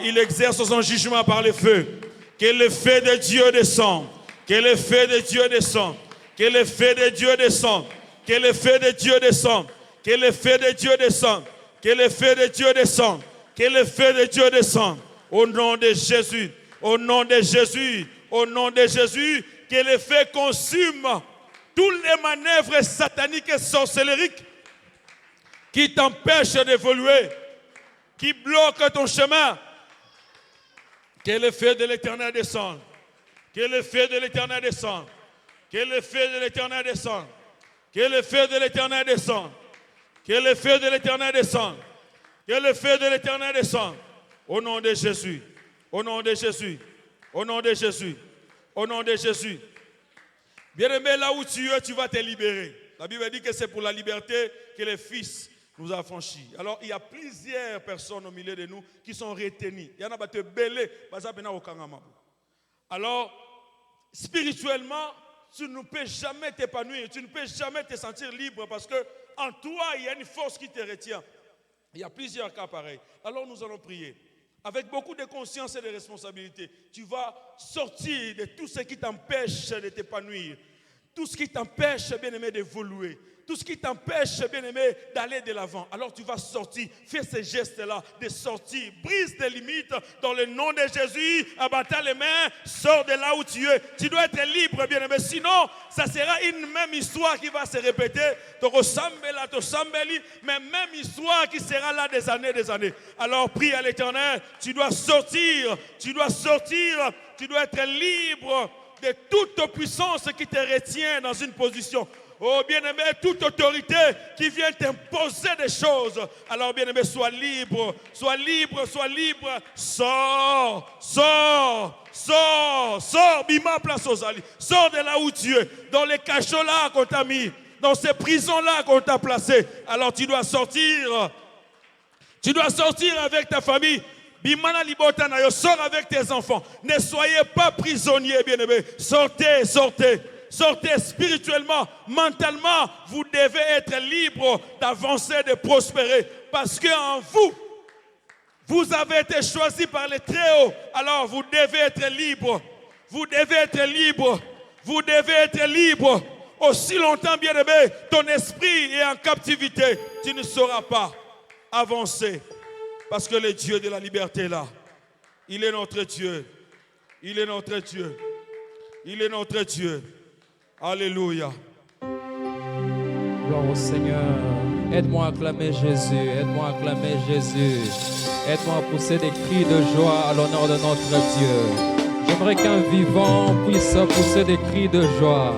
Il exerce son jugement par le feu. Que le feu de Dieu descende. Que le feu de Dieu descende. Que le feu de Dieu descende. Que le feu de Dieu descende. Que le feu de Dieu descende. Que le feu de Dieu descende. Que le feu de Dieu descende. Au nom de Jésus. Au nom de Jésus. Au nom de Jésus. Que le feu consume toutes les manœuvres sataniques et sorcelleriques qui t'empêchent d'évoluer, qui bloquent ton chemin. Que le feu de l'Éternel descende. Que le feu de l'Éternel descende. Que le feu de l'Éternel descende. Que le feu de l'Éternel descende. Que le feu de l'Éternel descende. Que le feu de l'Éternel descende. Au nom de Jésus. Au nom de Jésus. Au nom de Jésus. Au nom de Jésus. Bien-aimé, là où tu es, tu vas te libérer. La Bible dit que c'est pour la liberté que le Fils nous a franchis. Alors, il y a plusieurs personnes au milieu de nous qui sont retenues. Il y en a qui te belé. Alors, spirituellement, tu ne peux jamais t'épanouir. Tu ne peux jamais te sentir libre parce que en toi, il y a une force qui te retient. Il y a plusieurs cas pareils. Alors, nous allons prier. Avec beaucoup de conscience et de responsabilité, tu vas sortir de tout ce qui t'empêche de t'épanouir, tout ce qui t'empêche, bien-aimé, d'évoluer, tout ce qui t'empêche, bien-aimé, d'aller de l'avant. Alors tu vas sortir, fais ces gestes-là de sortir, brise tes limites dans le nom de Jésus, abattant les mains, sors de là où tu es. Tu dois être libre, bien-aimé, sinon ça sera une même histoire qui va se répéter. Mais même histoire qui sera là des années. Alors prie à l'Éternel, tu dois sortir, tu dois être libre de toute puissance qui te retient dans une position. Oh bien-aimé, toute autorité qui vient t'imposer des choses. Alors bien-aimé, sois libre. Sors bima place aux alliés. Sors de là où tu es, dans les cachots là qu'on t'a mis, dans ces prisons là qu'on t'a placé. Alors tu dois sortir. Tu dois sortir avec ta famille. Bimana libotana, sors avec tes enfants. Ne soyez pas prisonniers, bien-aimés. Sortez. Sortez spirituellement, mentalement. Vous devez être libre d'avancer, de prospérer. Parce qu'en vous, vous avez été choisi par les Très-Hauts. Alors vous devez être libre. Vous devez être libre. Vous devez être libre. Aussi longtemps, bien-aimé, ton esprit est en captivité. Tu ne sauras pas avancer. Parce que le Dieu de la liberté est là. Il est notre Dieu. Il est notre Dieu. Il est notre Dieu. Alléluia. Gloire au Seigneur. Aide-moi à acclamer Jésus. Aide-moi à acclamer Jésus. Aide-moi à pousser des cris de joie à l'honneur de notre Dieu. J'aimerais qu'un vivant puisse pousser des cris de joie.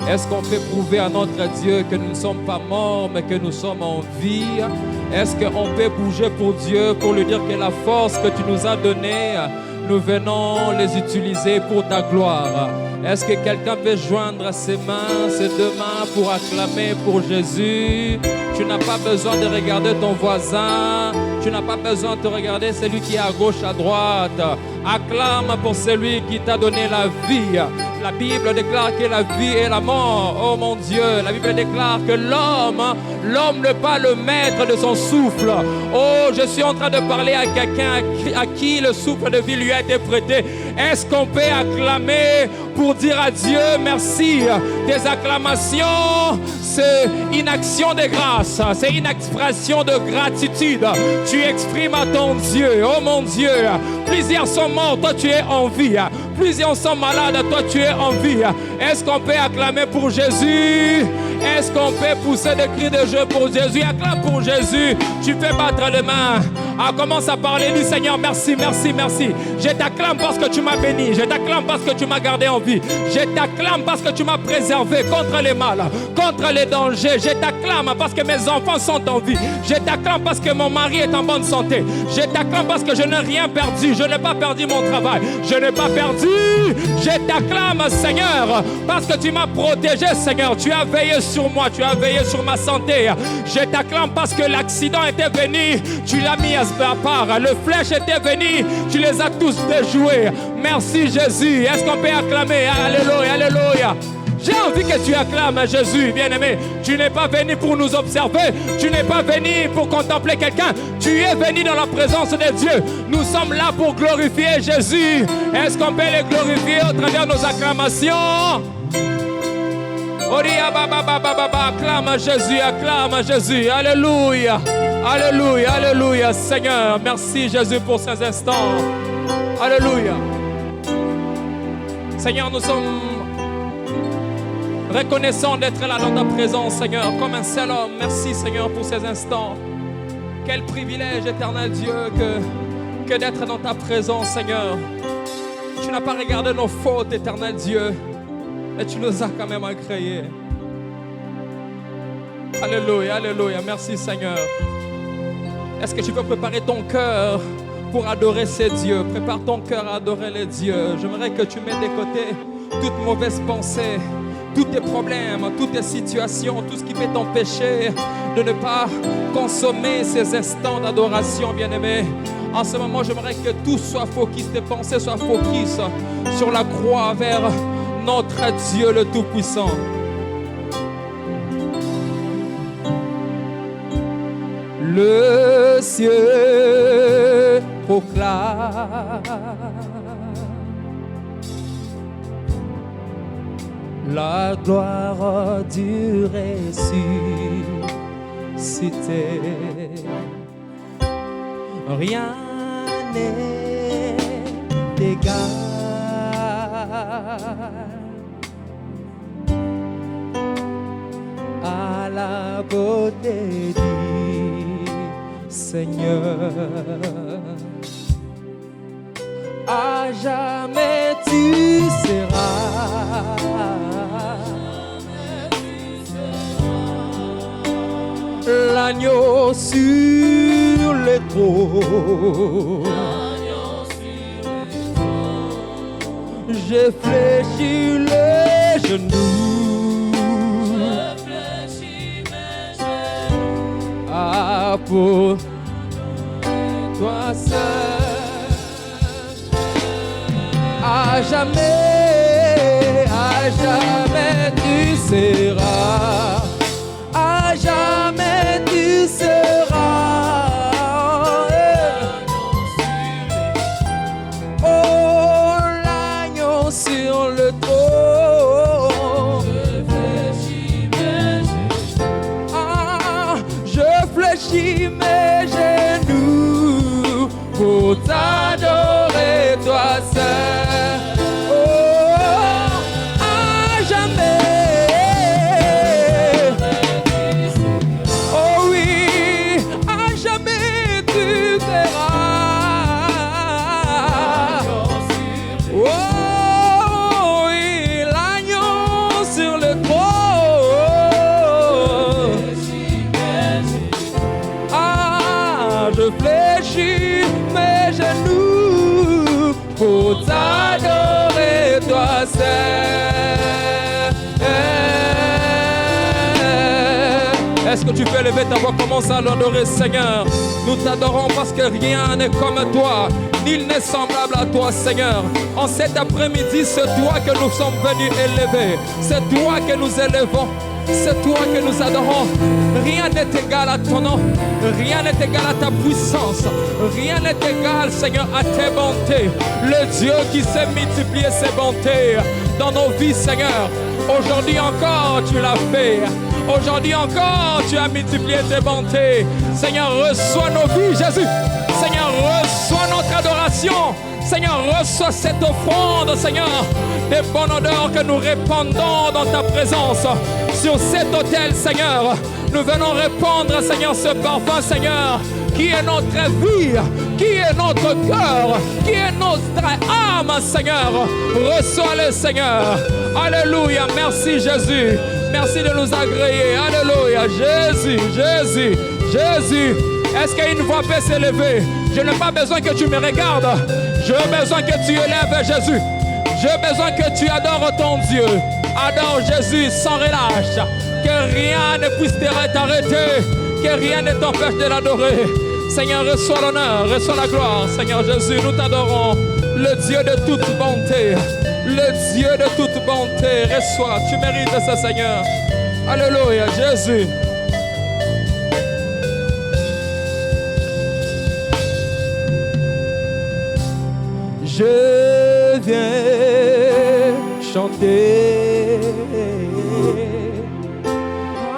Est-ce qu'on peut prouver à notre Dieu que nous ne sommes pas morts, mais que nous sommes en vie? Est-ce qu'on peut bouger pour Dieu, pour lui dire que la force que tu nous as donnée, nous venons les utiliser pour ta gloire? Est-ce que quelqu'un peut joindre ses mains, ses deux mains pour acclamer pour Jésus? Tu n'as pas besoin de regarder ton voisin. Tu n'as pas besoin de regarder celui qui est à gauche, à droite. Acclame pour celui qui t'a donné la vie. La Bible déclare que la vie est la mort. Oh mon Dieu, la Bible déclare que l'homme n'est pas le maître de son souffle. Oh, je suis en train de parler à quelqu'un à qui le souffle de vie lui a été prêté. Est-ce qu'on peut acclamer pour dire à Dieu merci? Tes acclamations, c'est une action de grâce. C'est une expression de gratitude. Tu exprimes à ton Dieu. Oh mon Dieu, plusieurs sont morts, toi tu es en vie. Plusieurs sont malades, toi tu es en vie. Est-ce qu'on peut acclamer pour Jésus? Est-ce qu'on peut pousser des cris de jeu pour Jésus? Acclame pour Jésus. Tu peux battre les mains. Commence à parler du Seigneur. Merci, merci, merci. Je t'acclame parce que tu m'as béni. Je t'acclame parce que tu m'as gardé en vie. Je t'acclame parce que tu m'as préservé contre les mal, contre les dangers. Je t'acclame parce que mes enfants sont en vie. Je t'acclame parce que mon mari est en bonne santé. Je t'acclame parce que je n'ai rien perdu. Je n'ai pas perdu mon travail. Je n'ai pas perdu. Je t'acclame, Seigneur, parce que tu m'as protégé, Seigneur. Tu as veillé sur moi. Tu as veillé sur ma santé. Je t'acclame parce que l'accident était venu. Tu l'as mis à part. Le flèche était venu. Tu les as tous déjoués. Merci, Jésus. Est-ce qu'on peut acclamer? Alléluia, alléluia. J'ai envie que tu acclames Jésus, bien-aimé. Tu n'es pas venu pour nous observer. Tu n'es pas venu pour contempler quelqu'un. Tu es venu dans la présence de Dieu. Nous sommes là pour glorifier Jésus. Est-ce qu'on peut le glorifier au travers de nos acclamations? Acclame Jésus, acclame Jésus. Alléluia, alléluia, alléluia. Seigneur, merci Jésus pour ces instants. Alléluia. Seigneur, nous sommes reconnaissants d'être là dans ta présence, Seigneur, comme un seul homme. Merci, Seigneur, pour ces instants. Quel privilège, éternel Dieu, que d'être dans ta présence, Seigneur. Tu n'as pas regardé nos fautes, éternel Dieu, mais tu nous as quand même agréés. Alléluia, alléluia. Merci, Seigneur. Est-ce que tu peux préparer ton cœur pour adorer ces dieux? Prépare ton cœur à adorer les dieux. J'aimerais que tu mettes de côté toute mauvaise pensée, tous tes problèmes, toutes tes situations, tout ce qui peut t'empêcher de ne pas consommer ces instants d'adoration, bien-aimé. En ce moment, j'aimerais que tout soit focus, tes pensées soient focus sur la croix vers notre Dieu le Tout-Puissant. Le ciel proclame la gloire du ressuscité. Rien n'est égal à la beauté du Seigneur. À jamais tu seras l'agneau sur le trône. J'ai fléchi les genoux. Ah, pour toi seul. À jamais tu seras. À jamais tu seras. Oh, l'agneau sur le trône. Ah, je fléchis mes genoux pour t'adorer, toi seul. Pour t'adorer, toi seul. Est-ce que tu peux lever ta voix, commence à l'adorer, Seigneur? Nous t'adorons parce que rien n'est comme toi, nul n'est semblable à toi, Seigneur. En cet après-midi, c'est toi que nous sommes venus élever, c'est toi que nous élevons, c'est toi que nous adorons. Rien n'est égal à ton nom, rien n'est égal à ta puissance, rien n'est égal, Seigneur, à tes bontés. Le Dieu qui sait multiplier ses bontés dans nos vies, Seigneur. Aujourd'hui encore, tu l'as fait. Aujourd'hui encore, tu as multiplié tes bontés. Seigneur, reçois nos vies, Jésus. Seigneur, reçois notre adoration. Seigneur, reçois cette offrande, Seigneur, des bonnes odeurs que nous répandons dans ta présence. Sur cet autel, Seigneur, nous venons répandre, Seigneur, ce parfum, Seigneur, qui est notre vie, qui est notre cœur, qui est notre âme, Seigneur. Reçois-le, Seigneur. Alléluia. Merci, Jésus. Merci de nous agréer. Alléluia. Jésus, Jésus, Jésus. Est-ce qu'une voix peut s'élever? Je n'ai pas besoin que tu me regardes. J'ai besoin que tu élèves Jésus. J'ai besoin que tu adores ton Dieu. Adore Jésus sans relâche. Que rien ne puisse t'arrêter. Que rien ne t'empêche de l'adorer. Seigneur, reçois l'honneur, reçois la gloire. Seigneur Jésus, nous t'adorons. le Dieu de toute bonté, le Dieu de toute bonté, reçois, tu mérites ça, Seigneur. Alléluia, Jésus. Je viens chanter,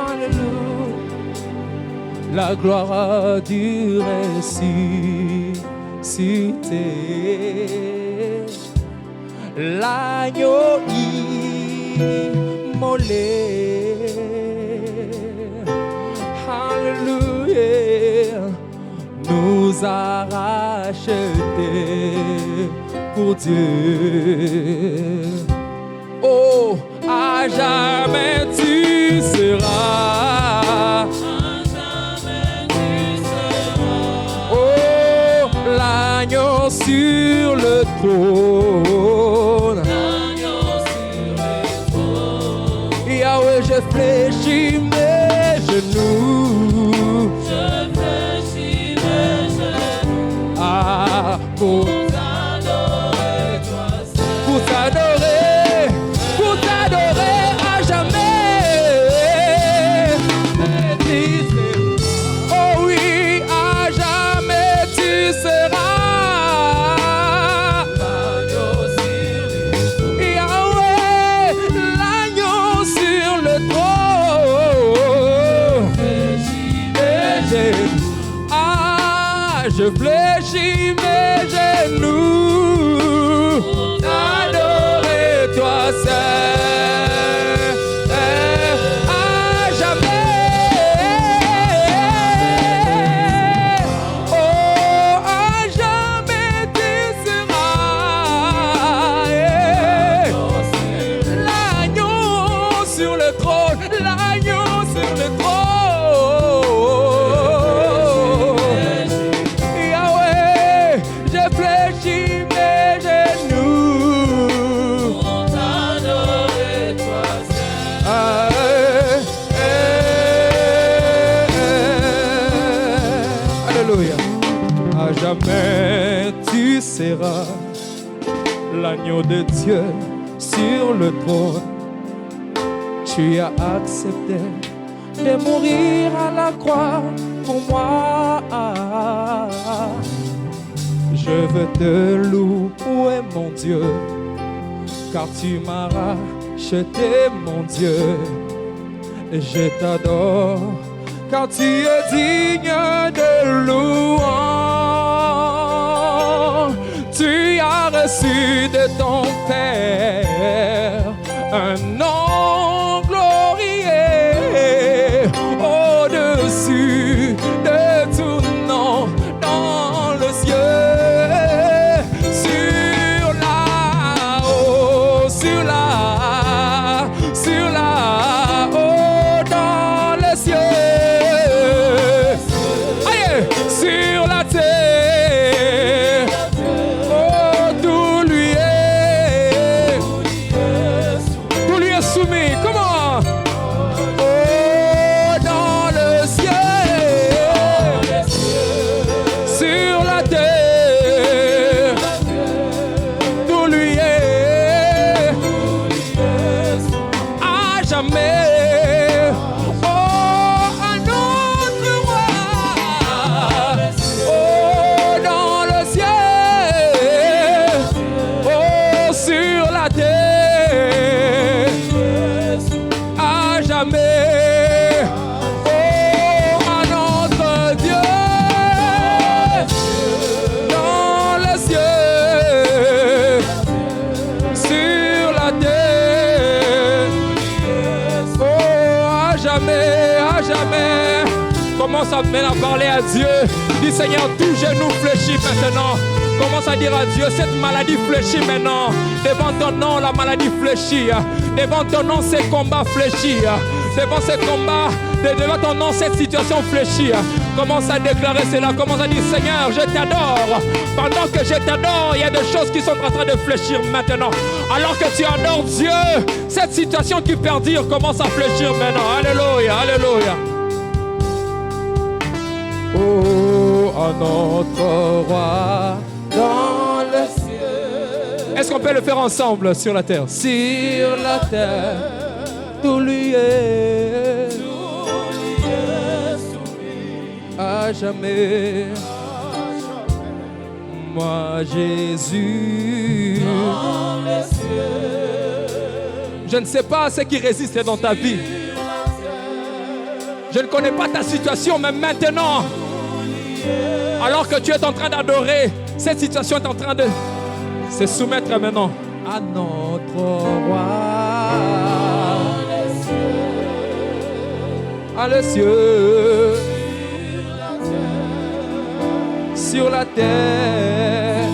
Alléluia, la gloire du ressuscité. L'agneau immolé, Alléluia, nous a rachetés pour Dieu. Oh, à jamais tu seras. Oh, l'agneau sur le trône. Yahweh, je fléchis mes genoux. Ah, pour t'adorer à jamais. Oh oui, à jamais tu seras. Yahweh, l'agneau sur le trône. Ah, je fléchis mes genoux. Adorer toi seul, à jamais. Oh, à jamais tu seras. L'agneau sur le trône, l'agneau sur le trône. Yahweh, je fléchis mes genoux. Alléluia. À jamais tu seras l'agneau de Dieu sur le trône. Tu as accepté de mourir à la croix pour moi. Je veux te louer, mon Dieu, car tu m'as racheté, mon Dieu. Je t'adore, car tu es digne de louange. Tu as reçu de ton Père un nom glorieux au-dessus de tout nom dans le ciel. Sur là-haut, sur là-haut dans le ciel. Aïe, sur la terre, oh, tout lui est soumis. Comment? Oh, dans le ciel, sur la terre, tout lui est à jamais. Oh, un autre roi. Oh, dans le ciel, oh, sur la terre, à jamais. Oh, un autre Dieu dans le ciel, sur la terre. Oh, à jamais, à jamais. Commence à maintenant parler à Dieu. Dis Seigneur, tout genou fléchit maintenant. Commence à dire à Dieu, cette maladie fléchit maintenant. Devant ton nom, la maladie fléchit. Devant ton nom, ces combats fléchissent. Devant ces combats, devant ton nom, cette situation fléchit. Commence à déclarer cela. Commence à dire, Seigneur, je t'adore. Pendant que je t'adore, il y a des choses qui sont en train de fléchir maintenant. Alors que tu adores Dieu, cette situation qui perdure commence à fléchir maintenant. Alléluia, alléluia. Oh, à notre roi dans le ciel. Est-ce qu'on peut le faire ensemble sur la terre? Sur la terre, tout lui est à jamais. Moi, Jésus, dans les cieux. Je ne sais pas ce qui résiste dans ta vie. Je ne connais pas ta situation, mais maintenant, alors que tu es en train d'adorer, cette situation est en train de se soumettre maintenant à notre roi. À les cieux, sur la terre,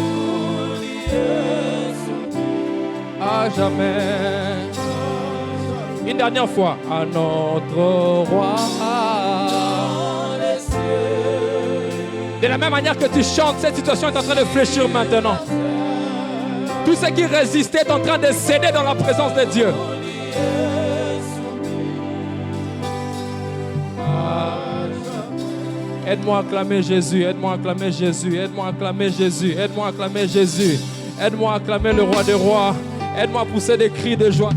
à jamais. Une dernière fois, à notre roi. De la même manière que tu chantes, cette situation est en train de fléchir maintenant. Tout ce qui résistait est en train de céder dans la présence de Dieu. Aide-moi à acclamer Jésus, aide-moi à acclamer Jésus, aide-moi à acclamer Jésus, aide-moi à acclamer Jésus, aide-moi à acclamer le roi des rois, aide-moi à pousser des cris de joie.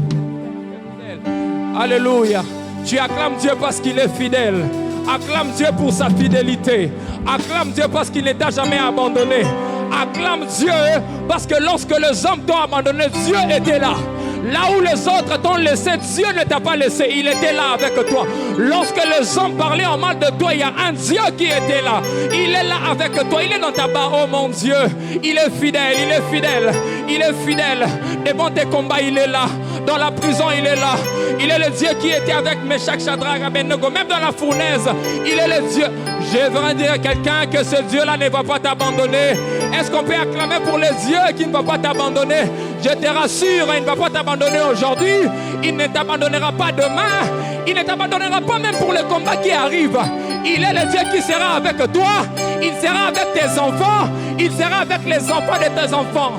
Alléluia. Tu acclames Dieu parce qu'il est fidèle. Acclame Dieu pour sa fidélité. Acclame Dieu parce qu'il ne t'a jamais abandonné. Acclame Dieu parce que lorsque les hommes t'ont abandonné, Dieu était là. Là où les autres t'ont laissé, Dieu ne t'a pas laissé. Il était là avec toi. Lorsque les hommes parlaient en mal de toi, il y a un Dieu qui était là. Il est là avec toi. Il est dans ta barre. Oh mon Dieu. Il est fidèle. Il est fidèle. Il est fidèle. Devant tes combats, il est là. Dans la prison, il est là. Il est le Dieu qui était avec Meshach, Shadrach, Abednego. Même dans la fournaise, il est le Dieu. Je veux dire à quelqu'un que ce Dieu-là ne va pas t'abandonner. Est-ce qu'on peut acclamer pour le Dieu qui ne va pas t'abandonner? Je te rassure, il ne va pas t'abandonner aujourd'hui. Il ne t'abandonnera pas demain. Il ne t'abandonnera pas même pour le combat qui arrive. Il est le Dieu qui sera avec toi. Il sera avec tes enfants. Il sera avec les enfants de tes enfants.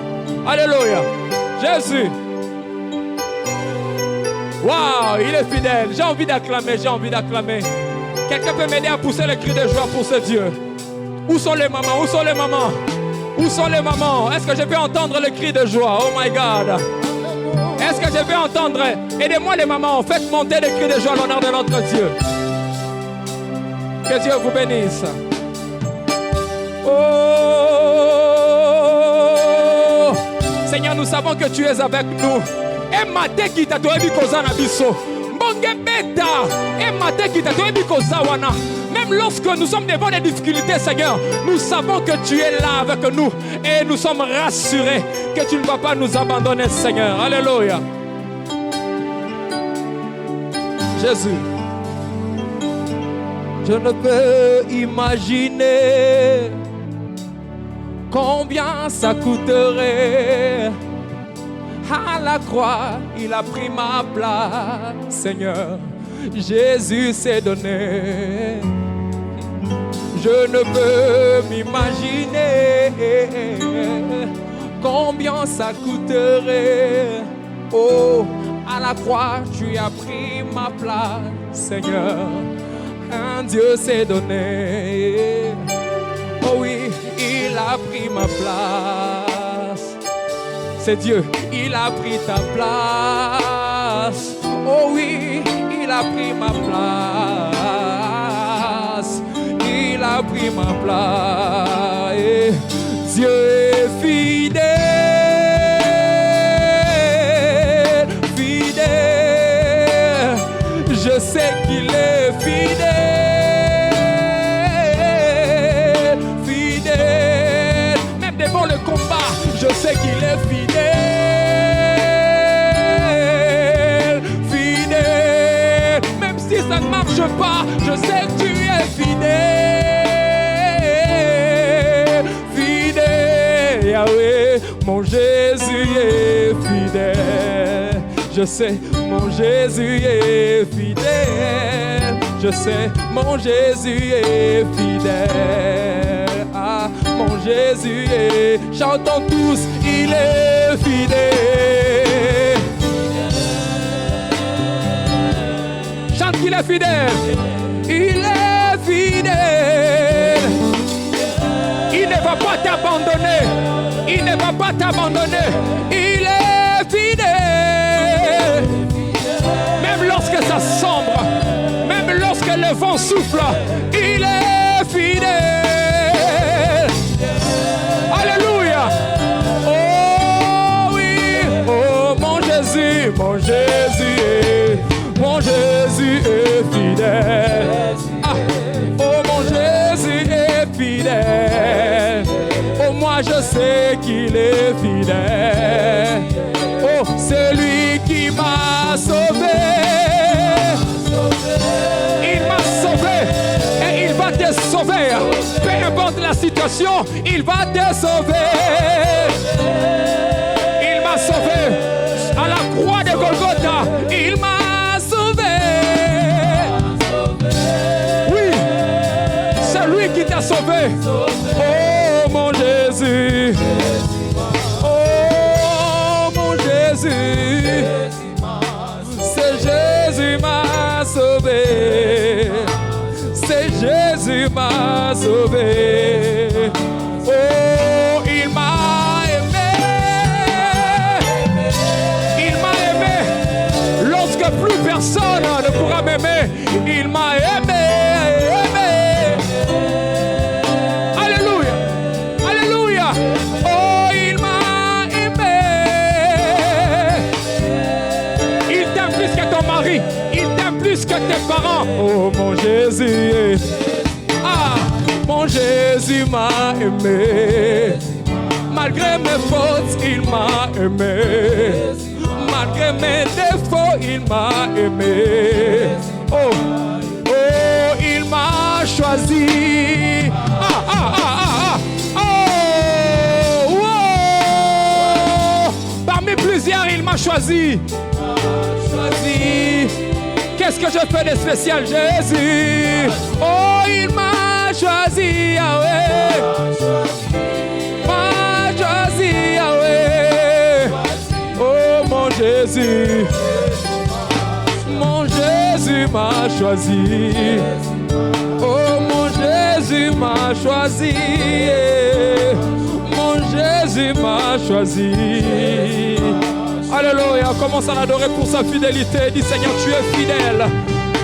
Alléluia. Jésus. Waouh, il est fidèle. J'ai envie d'acclamer, j'ai envie d'acclamer. Quelqu'un peut m'aider à pousser le cri de joie pour ce Dieu? Où sont les mamans? Où sont les mamans? Où sont les mamans? Est-ce que je peux entendre le cri de joie? Oh my God. Est-ce que je peux entendre? Aidez-moi les mamans, faites monter les cris de joie à l'honneur de notre Dieu. Que Dieu vous bénisse. Oh Seigneur, nous savons que tu es avec nous. Et matin qui t'a donné koza na biso. Mbonge beta. Et matin qui t'a donné koza wana. Même lorsque nous sommes devant des difficultés, Seigneur, nous savons que tu es là avec nous. Et nous sommes rassurés que tu ne vas pas nous abandonner, Seigneur. Alléluia. Jésus. Je ne peux imaginer combien ça coûterait. À la croix, il a pris ma place, Seigneur. Jésus s'est donné. Je ne peux m'imaginer combien ça coûterait. Oh, à la croix, tu as pris ma place, Seigneur. Un Dieu s'est donné. Oh oui, il a pris ma place. C'est Dieu, il a pris ta place. Oh oui, il a pris ma place. Il a pris ma place. Et Dieu est fidèle, fidèle. Je sais qu'il est fidèle, fidèle. Même devant le combat, je sais qu'il est fidèle. Ça ne marche pas, je sais que tu es fidèle, fidèle, Yahweh, mon Jésus est fidèle, je sais, mon Jésus est fidèle, je sais, mon Jésus est fidèle, ah, mon Jésus est, chantons tous, il est fidèle. Il est fidèle, il est fidèle, il ne va pas t'abandonner, il ne va pas pas t'abandonner. Il est fidèle. Même lorsque ça sombre, même lorsque le vent souffle, il est fidèle. Alléluia. Oh oui, oh mon Jésus, mon Jésus, mon Jésus est fidèle. Ah, oh mon Jésus est fidèle. Oh moi je sais qu'il est fidèle. Oh c'est lui qui m'a sauvé. Il m'a sauvé et il va te sauver. Peu importe la situation, il va te sauver. Il m'a sauvé à la croix de Golgotha. Il m'a sauvé. Oui, c'est lui qui t'a sauvé. Oh mon Jésus. Oh mon Jésus. C'est Jésus m'a sauvé. C'est Jésus m'a sauvé. Oh, il m'a aimé. Il m'a aimé. Lorsque plus personne ne pourra m'aimer, il m'a aimé. Alléluia. Alléluia. Oh, il m'a aimé. Il t'aime plus que ton mari. Il t'aime plus que tes parents. Oh mon Jésus. Ah, mon Jésus m'a aimé. Malgré mes fautes, il m'a aimé. Malgré mes défauts, il m'a aimé. Oh, oh, il m'a choisi. Ah, ah, ah, ah, ah. Oh, oh. Parmi plusieurs, il m'a choisi. Qu'est-ce que je fais de spécial, Jésus? Oh, il m'a choisi, Yahweh. M'a choisi, Yahweh. Oh, mon Jésus. Mon Jésus m'a choisi. Oh, mon Jésus m'a choisi. Mon Jésus m'a choisi. Alléluia, commence à l'adorer pour sa fidélité. Dis Seigneur, tu es fidèle.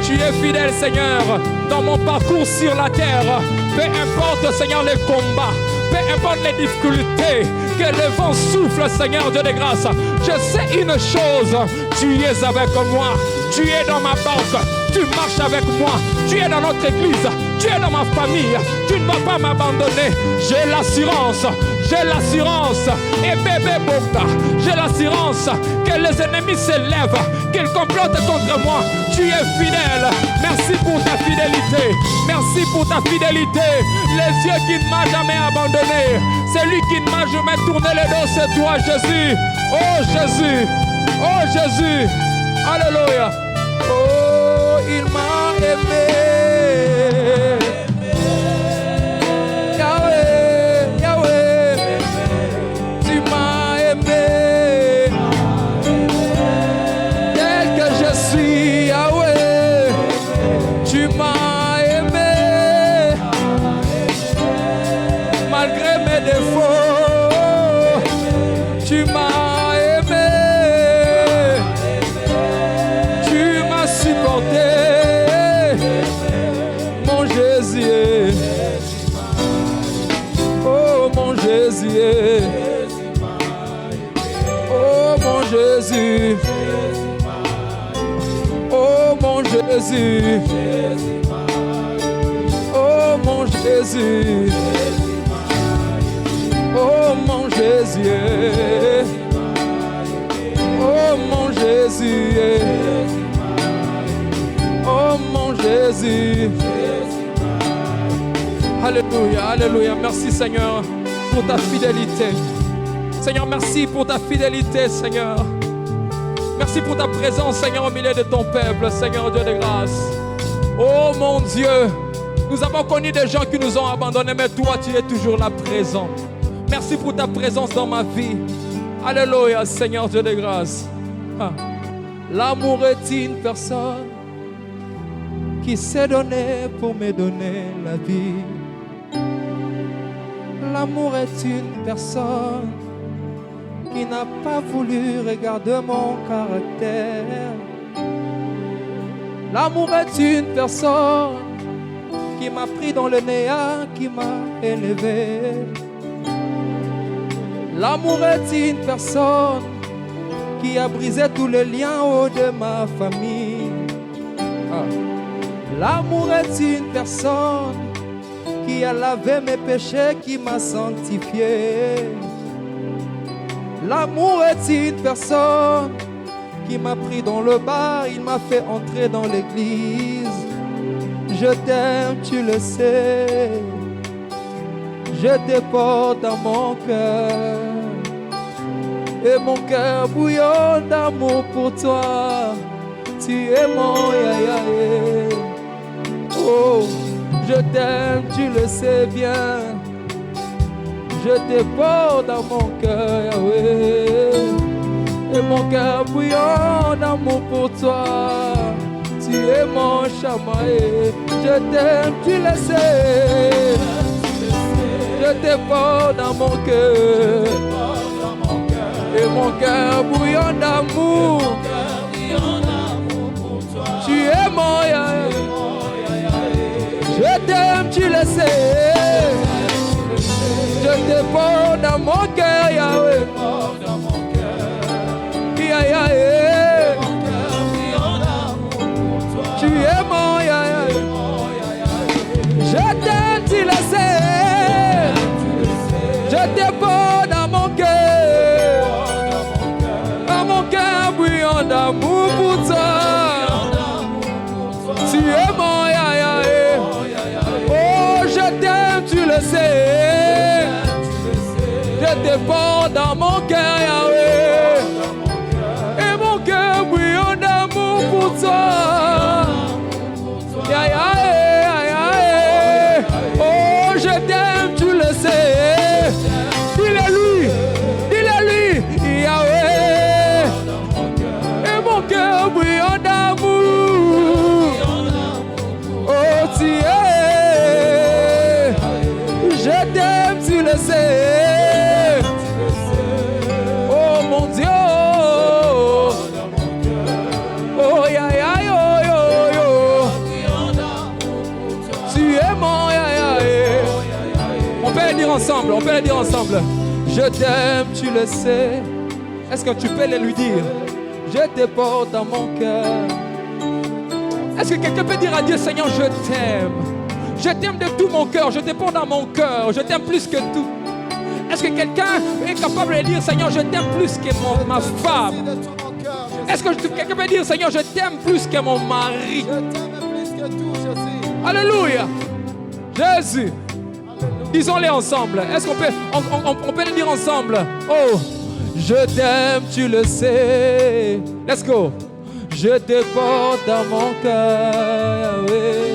Tu es fidèle, Seigneur, dans mon parcours sur la terre. Peu importe, Seigneur, les combats. Peu importe les difficultés. Que le vent souffle, Seigneur Dieu de grâce. Je sais une chose. Tu es avec moi. Tu es dans ma banque. Tu marches avec moi. Tu es dans notre église. Tu es dans ma famille. Tu ne vas pas m'abandonner. J'ai l'assurance. J'ai l'assurance, et bébé Boka, j'ai l'assurance que les ennemis s'élèvent, qu'ils complotent contre moi. Tu es fidèle. Merci pour ta fidélité. Merci pour ta fidélité. Les yeux qui ne m'ont jamais abandonné. C'est lui qui ne m'a jamais tourné le dos. C'est toi, Jésus. Oh Jésus. Oh Jésus. Alléluia. Oh, il m'a aimé. Oh mon Jésus, oh mon Jésus, oh mon Jésus, oh mon Jésus, oh mon Jésus, oh mon Jésus. Alléluia, alléluia. Merci Seigneur pour ta fidélité. Seigneur, merci pour ta fidélité, Seigneur. Merci pour ta présence, Seigneur, au milieu de ton peuple, Seigneur Dieu de grâce. Oh mon Dieu, nous avons connu des gens qui nous ont abandonnés, mais toi, tu es toujours là présent. Merci pour ta présence dans ma vie. Alléluia, Seigneur Dieu de grâce. L'amour est une personne qui s'est donné pour me donner la vie. L'amour est une personne qui n'a pas voulu regarder mon caractère. L'amour est une personne qui m'a pris dans le néant, qui m'a élevé. L'amour est une personne qui a brisé tous les liens de ma famille. L'amour est une personne qui a lavé mes péchés, qui m'a sanctifié. L'amour est une personne qui m'a pris dans le bas, il m'a fait entrer dans l'église. Je t'aime, tu le sais. Je te porte dans mon cœur. Et mon cœur bouillonne d'amour pour toi. Tu es mon yaya. Oh, je t'aime, tu le sais bien. Je te porte dans mon cœur, Yahweh. Et mon cœur bouillonne d'amour pour toi. Tu es mon chamaé. Je t'aime, tu le sais. Je te porte dans mon cœur. Et mon cœur bouillonne d'amour. Tu es mon Yahweh. Je t'aime, tu le sais. Je te porte dans mon cœur, Yahweh. Yahweh. Tu es mon Yahweh. Je t'aime, tu le sais. Je te porte dans mon cœur. Dans mon cœur bouillant d'amour pour toi. Tu es mon Yahweh. Oh, je t'aime, tu le sais. Je te porte dans mon cœur, Yahweh. Et mon cœur bouillant d'amour pour toi. Yahweh. Oh, je t'aime, tu le sais. Dis-le-lui. Dis-le-lui. Yahweh. Et mon cœur bouillant d'amour. Oh, tu es. Je t'aime, tu le sais. Oh, mon Dieu. Oh, ya, ya, yo, yo, yo. Tu es mon ya, ya, On peut le dire ensemble, on peut le dire ensemble. Je t'aime, tu le sais. Est-ce que tu peux le lui dire? Je te porte dans mon cœur. Est-ce que quelqu'un peut dire à Dieu, Seigneur, je t'aime? Je t'aime de tout mon cœur, je te porte dans mon cœur, je t'aime plus que tout. Est-ce que quelqu'un est capable de dire, Seigneur, je t'aime plus que ma femme? Est-ce que quelqu'un peut dire, Seigneur, je t'aime plus que mon mari? Je t'aime plus que tout, Jésus. Alléluia. Jésus. Disons-les ensemble. Est-ce qu'on peut, on peut le dire ensemble? Oh, je t'aime, tu le sais. Let's go. Je te porte dans mon cœur, oui.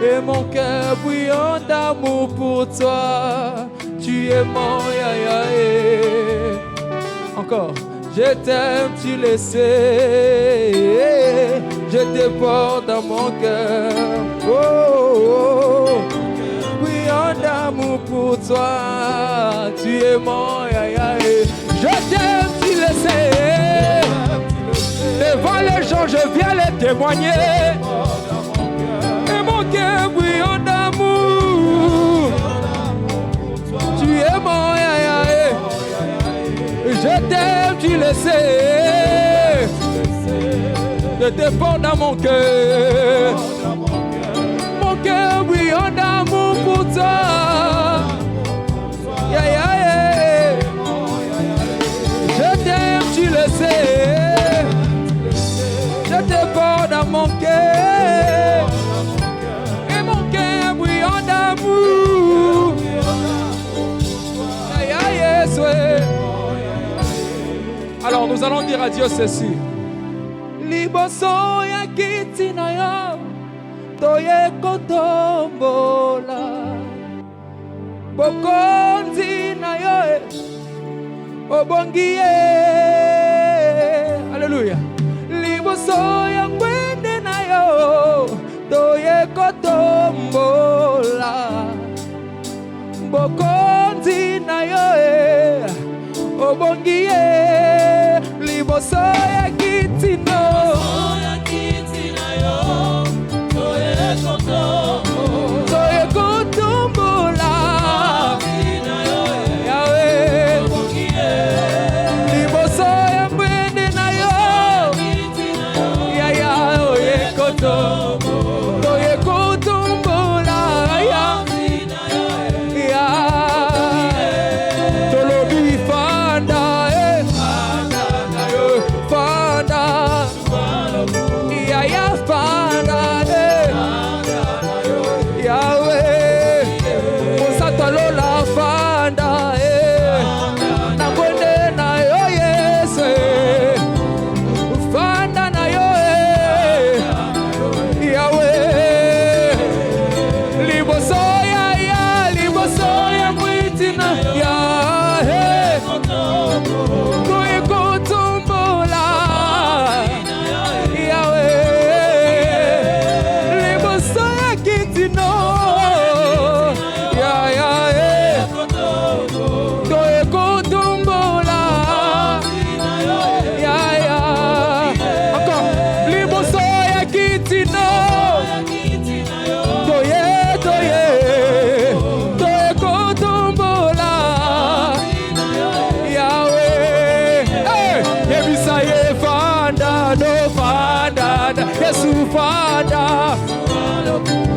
Et mon cœur bouillant d'amour pour toi. Tu es mon yaya. Encore. Je t'aime, tu le sais. Je te porte dans mon cœur. Oh, oh, oh. Bouillant d'amour pour toi. Tu es mon yaya. Je t'aime, tu le sais. Devant les gens, je viens les témoigner. Et mon cœur bouillant d'amour. Tu es mon yaya. Je t'aime, tu le sais. Je te porte dans mon cœur. Mon cœur bouillant d'amour pour toi. Yeah, yeah, yeah. Je t'aime, tu le sais. Je te porte dans mon cœur. Et mon cœur bouillant d'amour. Yeah, yeah, yes, ouais. Alors nous allons dire à Dieu ceci. Liboso ya kiti na yo toye kotombola bokonzi na yo obongi. Alléluia. Liboso ya kwende na yo toye kotombola bokonzi na yo obongi. obongie liboso ya kitino toye kutumbula Yahweh liboso ya mwende na yo ya oye koto toye kutumbula ya tolobi fanda fanda ya fanda Yahweh musatolola fanda na mwende na yo Yesu fanda na yo Yahweh liboso ya mwitina ya kuye kutumbula Yahweh liboso ya kitino ya kuye kutumbula encore liboso ya kitino toye kutumbula Yahweh yebisa ye fanda no fanda Yesu fanda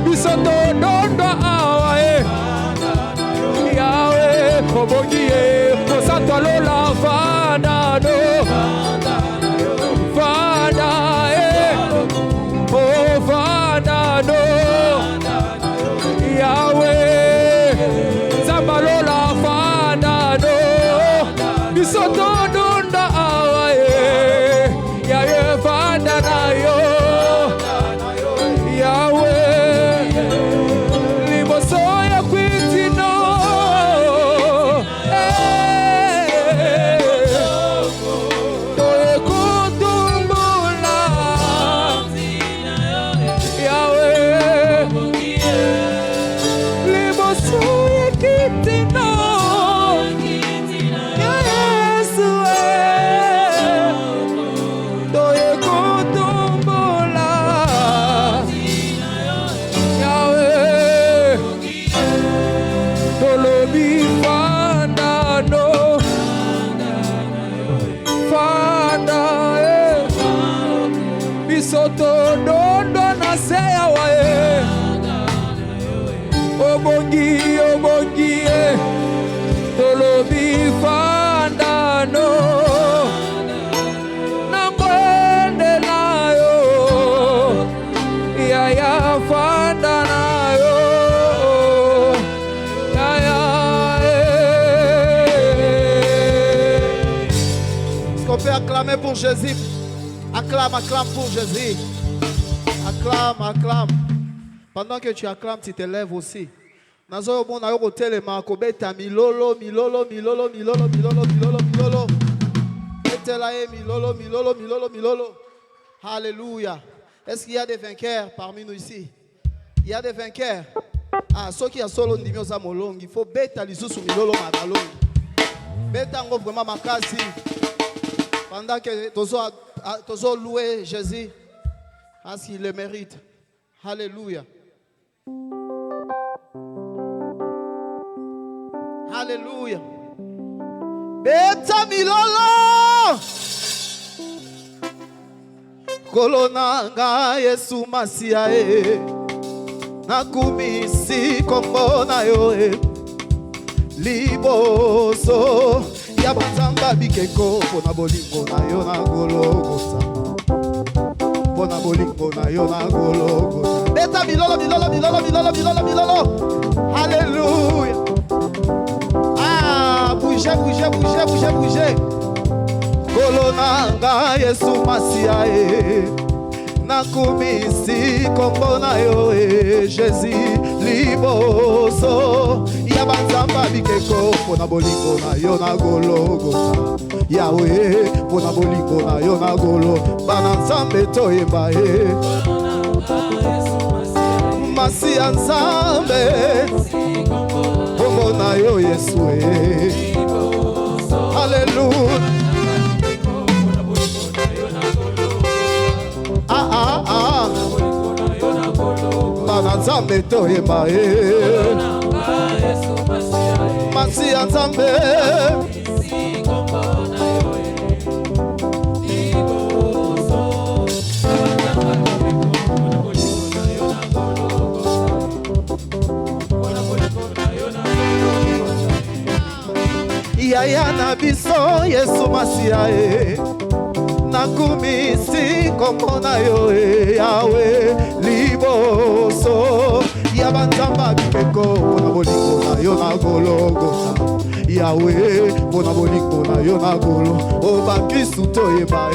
bisoto dondo awa Yahweh obongie osatolola fanda no fanda oh fanda no Yahweh Zambalola fanda no bisoto dondo awa Yahweh fanda na yo Yahweh liboso ya kwitino toye kutumbula Yahweh liboso ya kitino Yesu toye kutumbula Yahweh tolobi fanda no fanda bisoto dondo na se Yahweh obongi tolobi fanda no na mwende na yo ya fanda na yo Est-ce qu'on peut acclamer pour Jésus? Acclame pour Jésus. Acclame. Pendant que tu acclames, tu te lèves aussi. Nazo bon na yo telema ko beta milolo. Betela milolo. Alléluia. Est-ce qu'il y a des vainqueurs parmi nous ici? Il y a des vainqueurs. Ah, ceux qui a solo ndimio za molongi, il faut beta lisusu milolo mabalongi. Beta ngo vraiment makasi. Pendant que tozo louer Jésus, parce qu'il le mérite. Alléluia. Alléluia. Beta milolo. Kolonanga Yesu Masia nakumisi kombo na yo liboso ya banzamba bikeko pona bolingo na yo na Golgotha pona bolingo na yo na Golgotha beta milolo. Alléluia. Ah, bougez. Kolonanga Yesu Masia nakumisi kombo na yo Jésus liboso ya banzamba bikeko pona bolingo na yo na Golgotha Yahweh pona bolingo na yo na Golgotha bana nzambe toyemba Masia nzambe kombo na yo Yesu Alléluia. Bana Nzambe toyeba Masi ya Nzambe Yaya na biso Yesu Masia nakumisi kombo na yo Yawe liboso ya banzamba bikeko mpona bolingo na yo na Golgotha Yawe mpona bolingo na yo na golo o bakristu toyeba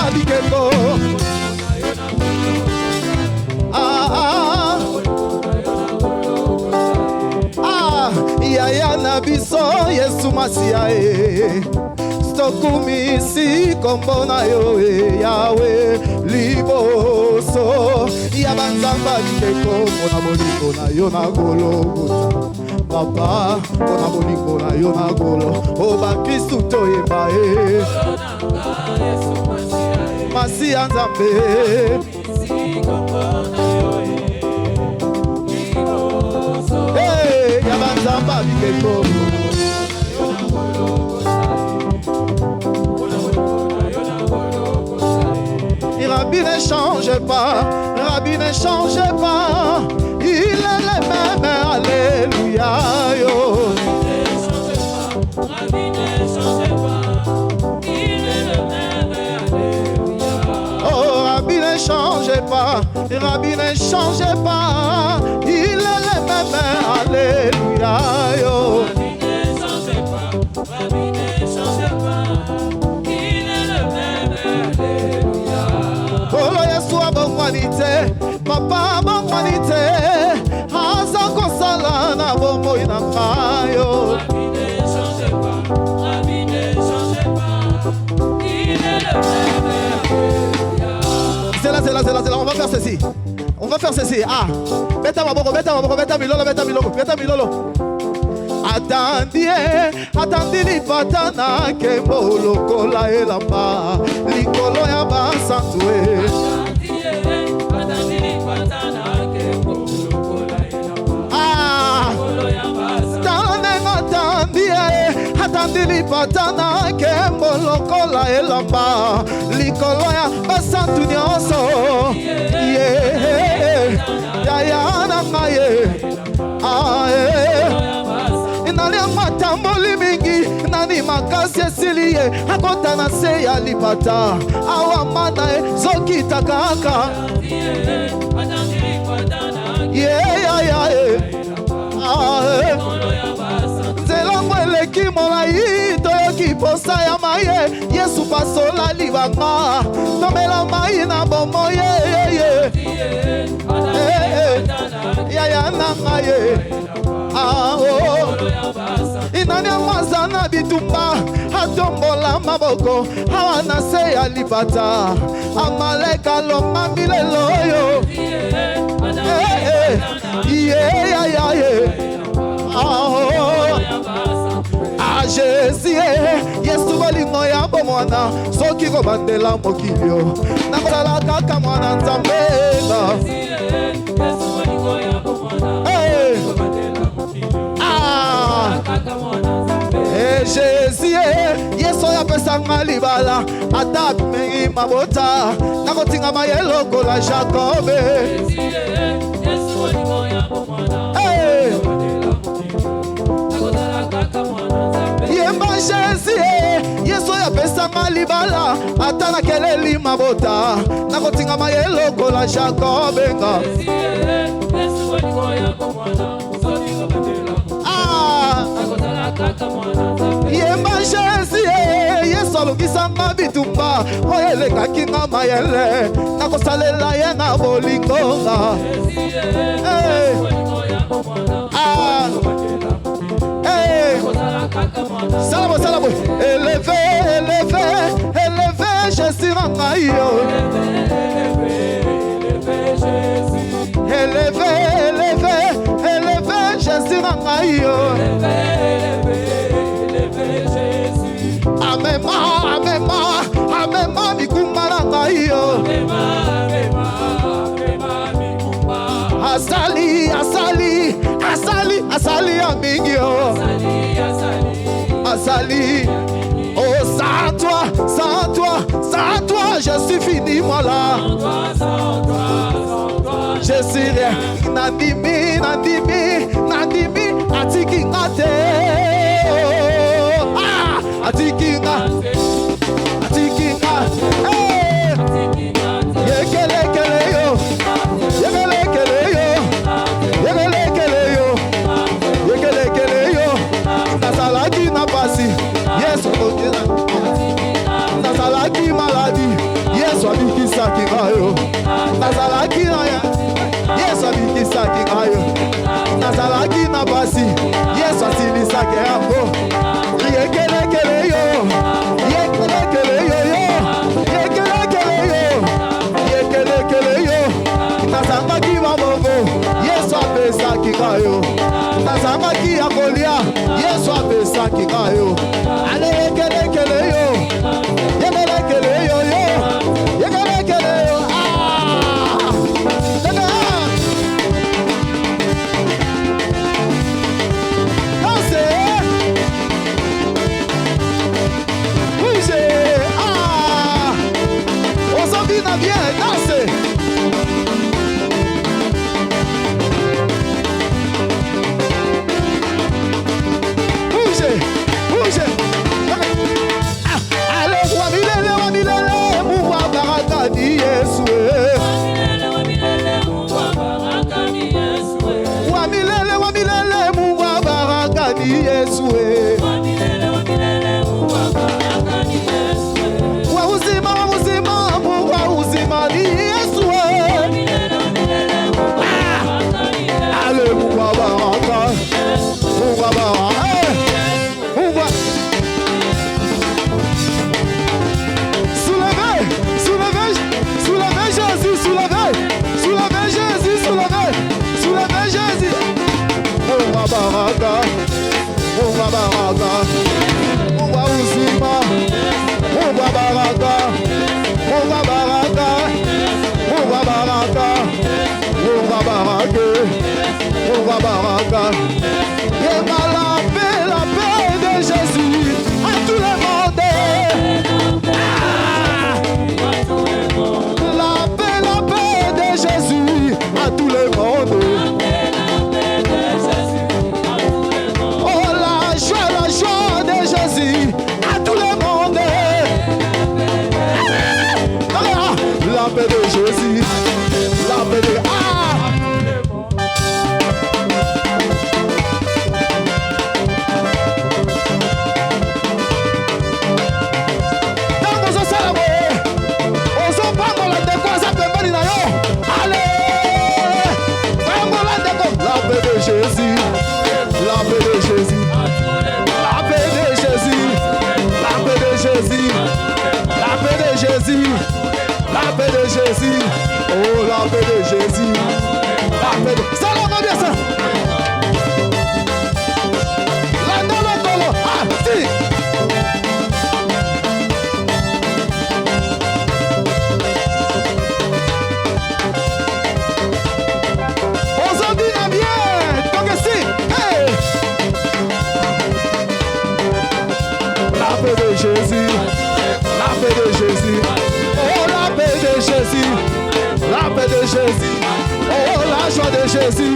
Bikeko Yaya na biso Yesu Masia stokumisi kombo na yo Yawe liboso ya banzamba bikeko mpona bolingo na yo na Golgotha Papa mpona bolingo na yo na golo o bakristu toyeba Masia Nzambe ya banzamba bikeko Rabbi ne change pas, Rabbi ne change pas, il est le même, alléluia yo. Rabbi ne change pas, il est le même, alléluia. Oh, Rabbi ne change pas, Rabbi ne change pas, il est le même, alléluia yo. Rabbi ne change pas, Rabbi ne change pas, il est le même, alléluia. Kolo Yesu abongwanite, papa abongwanite, aza kosala na bomoi na mayo. Rabbi ne change pas, Rabbi ne change pas, il est le même, alléluia. C'est là, on va faire ceci. On va faire ceci. Ah, beta maboko, beta milolo. Atandi lipatana ke molokola elamba likolo ya basantwe atandi lipatana ke molokola elamba likolo ya basantwe atandi lipatana ke molokola elamba likolo ya basantwe nyonso ya na ngaye nani matamboli mingi nani makasi esiliye akota na se ya lipata awa mana zoki takaka nzela mweleki molai toyoki posa ya maye Yesu pasola libanga tomela mai na bomo yaya na ngaye inani amwazana bitumba atombola maboko awa na se ya lipata amaleka loma milelo yo Jésus Yesu bolingo ya bomwana soki kobandela mokilio nakolala kaka mwana Nzambe Jésus Yesu yapesanga libala ata mengi mabota nakotinga mayelo kola Jacob Yemba Jésus Yesu yapesanga libala ata na keleli mabota nakotinga mayelo kola Jacob Yemba Jésus Yesu alungisanga bitumba oyelekaki nga mayele nakosalela ye na bolingonga Salamo élevé Jésus na ngai yo asali, asali, asali, asali ya mingi oh. Asali. Oh, sans toi, je suis fini, moi là. Je suis rien. Nandimi, atiki ngate. Ah, atiki ngate. Hey, yekele yo. Nazalaki na pasi, yes, nazalaki maladi, yes, wabikisaki ngayo. Nazalaki na ya, yes, wabikisaki ngayo. Nazalaki na pasi, yes, wasilisaki yango. Yekelekele yo, nazangaki mabongo, yes, wapesaki ngayo. Nazangaki ya kolia, Yesu apesaki ngayo. Ale yekelekele yo, yekelekele yo yo, yekelekele yo. Ah, danse, bouge, ah, on s'en vient bien, danse. Allez, wamilele, muwa baraka ni Yesu. Wamilele, muwa baraka ni Yesu. Wa uzima, muwa uzima ni Yesu. Allez, muwa baraka, muwa baraka. Baraka, Mungu baraka, Mungu uzima, Mungu baraka, Mungu baraka, Mungu baraka, Mungu baraka, Mungu baraka. Et la paix de Jésus à tout le monde. La paix de Jésus à tout le monde. À tout le monde. La paix de Jésus. La paix de Jésus. La paix de Jésus. La paix de Jésus. La paix de Jésus. La paix de Jésus. La paix de Jésus. Oh, la paix de Jésus. La paix de... Salam, bien ça. La dolo. Ah, si. Jésus, la paix de Jésus, oh la paix de Jésus, la paix de Jésus, oh la joie de Jésus,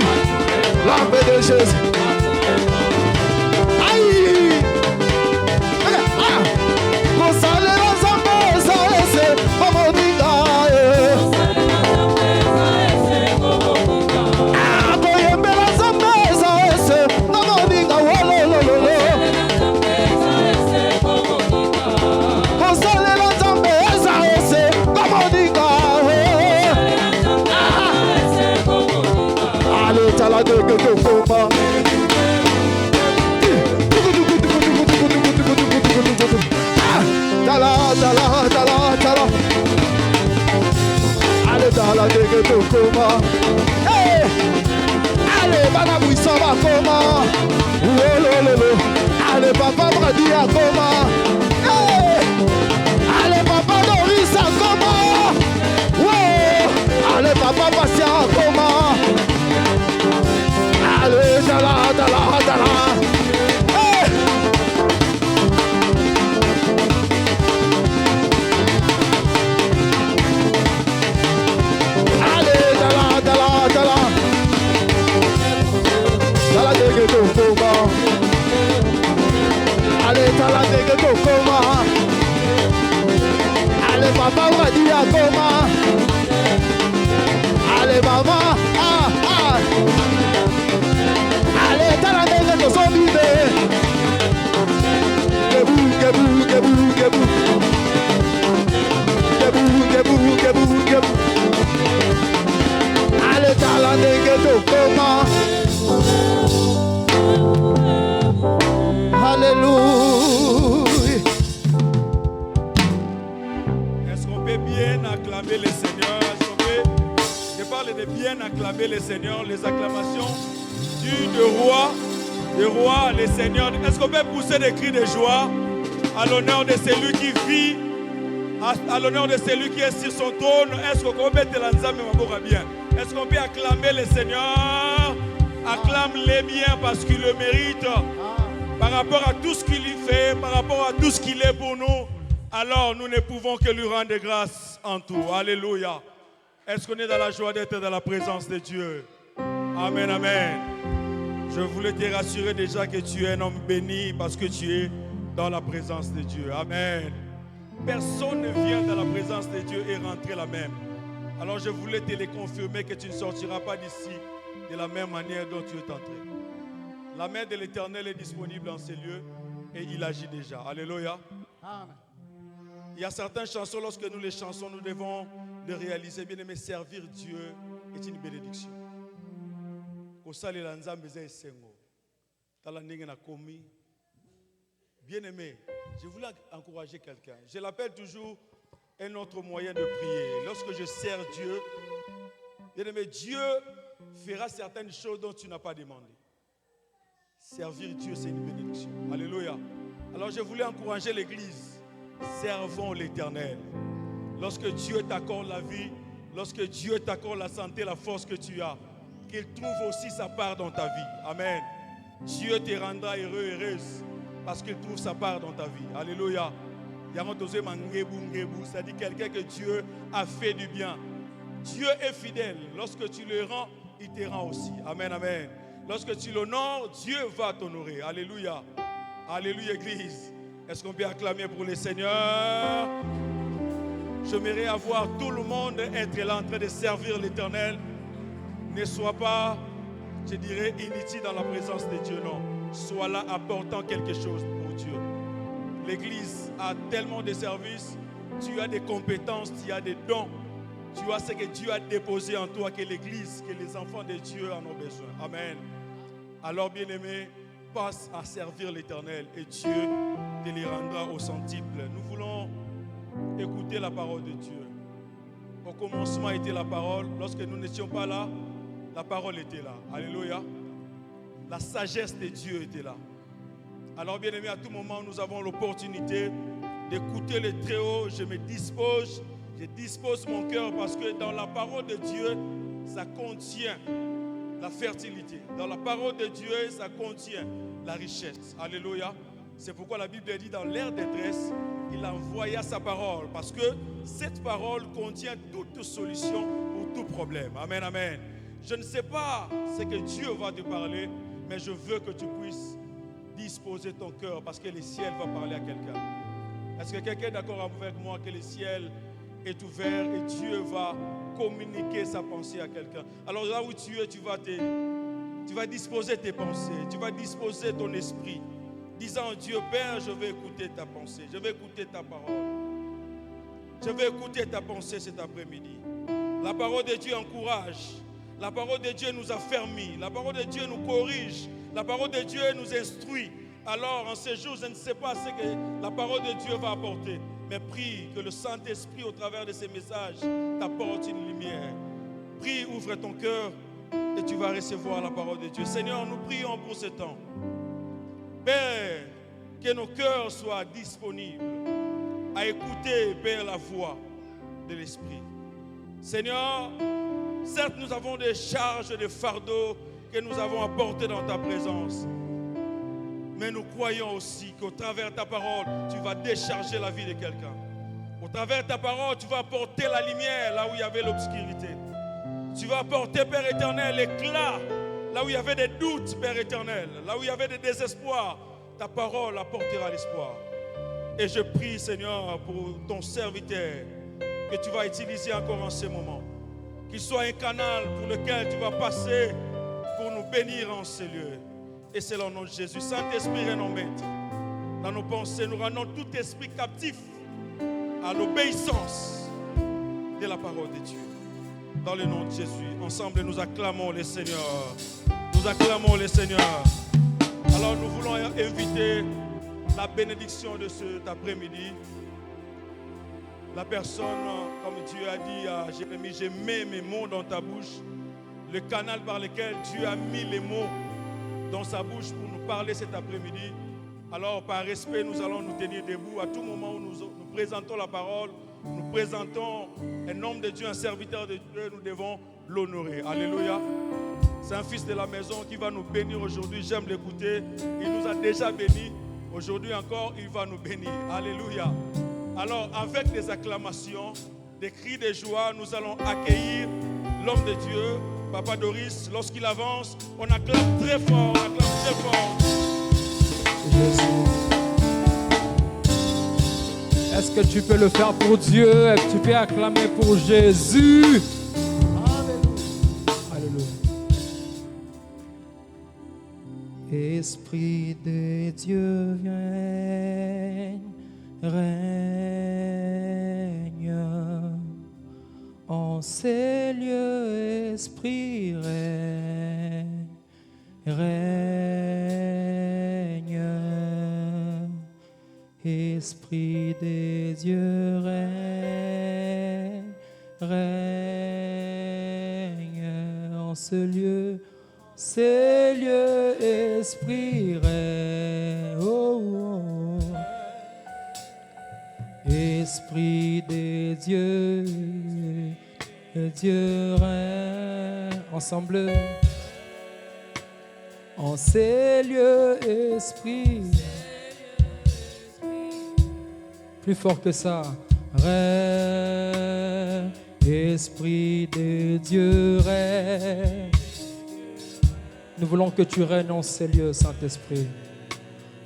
la paix de Jésus. Aïe, ah, nous saluons la zambeza ese, mamoninga, ah, koyembe la zambeza ese, mamoninga, wolololo. La de que tu comas. Allez, bana buisson va comment. Allez, papa Brady à comment. Allez, papa Doris à comment. Allez, papa Patient à comment. Ekoma. Alléluia. Est-ce qu'on peut bien acclamer le Seigneur? Est-ce qu'on peut... Je parle de bien acclamer le Seigneur, les acclamations du roi, le Seigneur. Est-ce qu'on peut pousser des cris de joie à l'honneur de celui qui vit, à l'honneur de celui qui est sur son trône? Est-ce qu'on peut mettre l'ensemble bien? Est-ce qu'on peut acclamer le Seigneur? Acclame-le bien parce qu'il le mérite. Par rapport à tout ce qu'il y fait, par rapport à tout ce qu'il est pour nous, alors nous ne pouvons que lui rendre grâce en tout. Alléluia. Est-ce qu'on est dans la joie d'être dans la présence de Dieu? Amen, amen. Je voulais te rassurer déjà que tu es un homme béni parce que tu es dans la présence de Dieu. Amen. Personne ne vient dans la présence de Dieu et rentrer la même. Alors je voulais te le confirmer que tu ne sortiras pas d'ici de la même manière dont tu es entré. La main de l'Éternel est disponible en ces lieux et il agit déjà. Alléluia. Amen. Il y a certaines chansons, lorsque nous les chantons, nous devons le réaliser. Bien aimé, servir Dieu est une bénédiction. Bien aimé, je voulais encourager quelqu'un. Je l'appelle toujours un autre moyen de prier. Lorsque je sers Dieu, bien aimé, Dieu fera certaines choses dont tu n'as pas demandé. Servir Dieu, c'est une bénédiction. Alléluia. Alors je voulais encourager l'Église. Servons l'Éternel. Lorsque Dieu t'accorde la vie, lorsque Dieu t'accorde la santé, la force que tu as, qu'il trouve aussi sa part dans ta vie. Amen. Dieu te rendra heureux, heureuse, parce qu'il trouve sa part dans ta vie. Alléluia. C'est-à-dire quelqu'un que Dieu a fait du bien. Dieu est fidèle. Lorsque tu le rends, il te rend aussi. Amen, amen. Lorsque tu l'honores, Dieu va t'honorer. Alléluia. Alléluia, Église. Est-ce qu'on peut acclamer pour le Seigneur? J'aimerais avoir tout le monde être là en train de servir l'Éternel. Ne sois pas, je dirais, inutile dans la présence de Dieu, non. Sois là apportant quelque chose pour Dieu. L'Église a tellement de services. Tu as des compétences, tu as des dons. Tu as ce que Dieu a déposé en toi, que l'Église, que les enfants de Dieu en ont besoin. Amen. Alors, bien-aimés, passe à servir l'Éternel et Dieu te les rendra au centuple. Nous voulons écouter la parole de Dieu. Au commencement était la parole. Lorsque nous n'étions pas là, la parole était là. Alléluia. La sagesse de Dieu était là. Alors, bien-aimés, à tout moment, nous avons l'opportunité d'écouter le Très-Haut. Je dispose mon cœur parce que dans la parole de Dieu, ça contient la fertilité. Dans la parole de Dieu, ça contient la richesse. Alléluia. C'est pourquoi la Bible dit dans l'ère détresse, il envoya sa parole. Parce que cette parole contient toute solution pour tout problème. Amen, amen. Je ne sais pas ce que Dieu va te parler, mais je veux que tu puisses disposer ton cœur parce que le ciel va parler à quelqu'un. Est-ce que quelqu'un est d'accord avec moi que le ciel est ouvert et Dieu va communiquer sa pensée à quelqu'un? Alors là où tu es, tu vas disposer tes pensées, tu vas disposer ton esprit, disant Dieu Père, je vais écouter ta pensée, je vais écouter ta parole, je vais écouter ta pensée cet après-midi. La parole de Dieu encourage, la parole de Dieu nous affermit, la parole de Dieu nous corrige, la parole de Dieu nous instruit. Alors en ces jours, je ne sais pas ce que la parole de Dieu va apporter, mais prie que le Saint-Esprit au travers de ces messages t'apporte une lumière. Prie, ouvre ton cœur et tu vas recevoir la parole de Dieu. Seigneur, nous prions pour ce temps. Père, que nos cœurs soient disponibles à écouter, Père, la voix de l'Esprit. Seigneur, certes, nous avons des charges, des fardeaux que nous avons apportés dans ta présence. Mais nous croyons aussi qu'au travers de ta parole, tu vas décharger la vie de quelqu'un. Au travers de ta parole, tu vas apporter la lumière là où il y avait l'obscurité. Tu vas apporter, Père éternel, l'éclat là où il y avait des doutes, Père éternel, là où il y avait des désespoirs. Ta parole apportera l'espoir. Et je prie, Seigneur, pour ton serviteur que tu vas utiliser encore en ce moment. Qu'il soit un canal pour lequel tu vas passer pour nous bénir en ces lieux. Et c'est le nom de Jésus. Saint-Esprit est notre maître. Dans nos pensées, nous rendons tout esprit captif à l'obéissance de la parole de Dieu. dans le nom de Jésus. Ensemble, nous acclamons les Seigneurs. Nous acclamons les Seigneurs. Alors, nous voulons inviter la bénédiction de cet après-midi. La personne, comme Dieu a dit à Jérémie, j'ai mis mes mots dans ta bouche. Le canal par lequel Dieu a mis les mots dans sa bouche pour nous parler cet après-midi. Alors, par respect, nous allons nous tenir debout. À tout moment où nous présentons la parole, nous présentons un homme de Dieu, un serviteur de Dieu, nous devons l'honorer. Alléluia. C'est un fils de la maison qui va nous bénir aujourd'hui. J'aime l'écouter. Il nous a déjà bénis. Aujourd'hui encore, il va nous bénir. Alléluia. Alors, avec des acclamations, des cris de joie, nous allons accueillir l'homme de Dieu, Papa Doris. Lorsqu'il avance, on acclame très fort, on acclame très fort. Jésus. Est-ce que tu peux le faire pour Dieu? Est-ce que tu peux acclamer pour Jésus? Alléluia. Esprit de Dieu, viens, règne en ces lieux. Esprit, règne, règne. Esprit des dieux, règne, règne en ce lieu, esprit règne, oh, oh. Esprit des dieux, Dieu règne, ensemble, en ces lieux, esprit. Plus fort que ça. Règne, Esprit de Dieu, règne. Nous voulons que tu règnes en ces lieux, Saint-Esprit.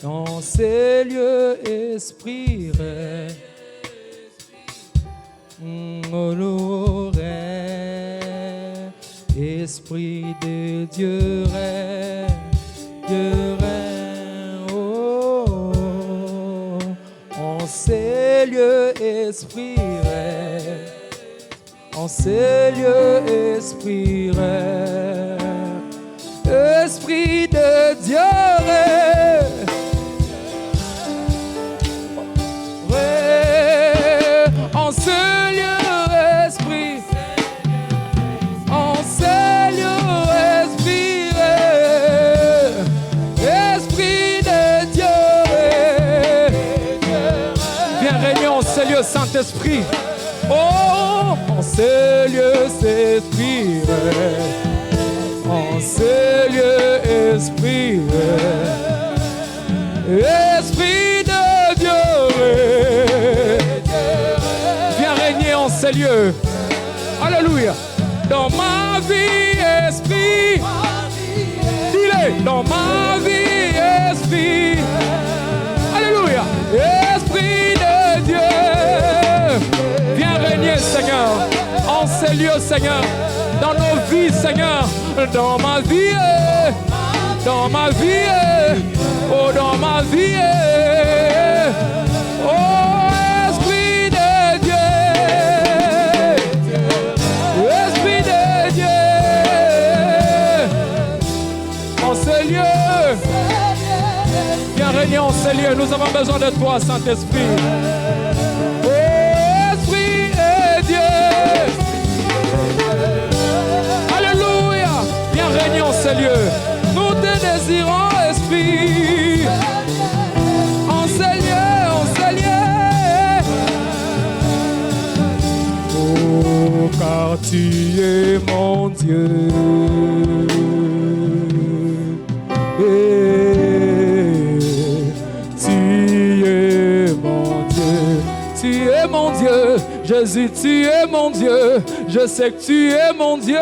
Dans ces lieux, Esprit, règne. Oh, règne. Esprit de Dieu, règne. Dieu règne. En ces lieux, esprit règne. En ces lieux, esprit règne. Esprit de Dieu règne. En ces lieux, esprit. En ces lieux, esprit règne. Esprit de Dieu règne. En ces lieux, Saint-Esprit. Oh, en ces lieux, Esprit règne. En ces lieux, Esprit règne. Esprit de Dieu règne. Viens régner en ces lieux. Alléluia. Dans ma vie, Esprit. Dis-le. Dans ma vie, Esprit. Alléluia. Esprit de Dieu, viens régner, Seigneur, en ces lieux, Seigneur, dans nos vies, Seigneur, dans ma vie, dans ma vie, oh, dans ma vie, oh, Esprit de Dieu, Esprit de Dieu, en ces lieux. Viens régner en ces lieux, nous avons besoin de toi, Saint-Esprit. Oh, Esprit et Dieu. Alléluia. Viens régner en ces lieux. Nous te désirons, Esprit. En ces lieux, en ces lieux. Oh, car tu es mon Dieu. Tu es mon Dieu, Jésus, tu es mon Dieu. Je sais que tu es mon Dieu,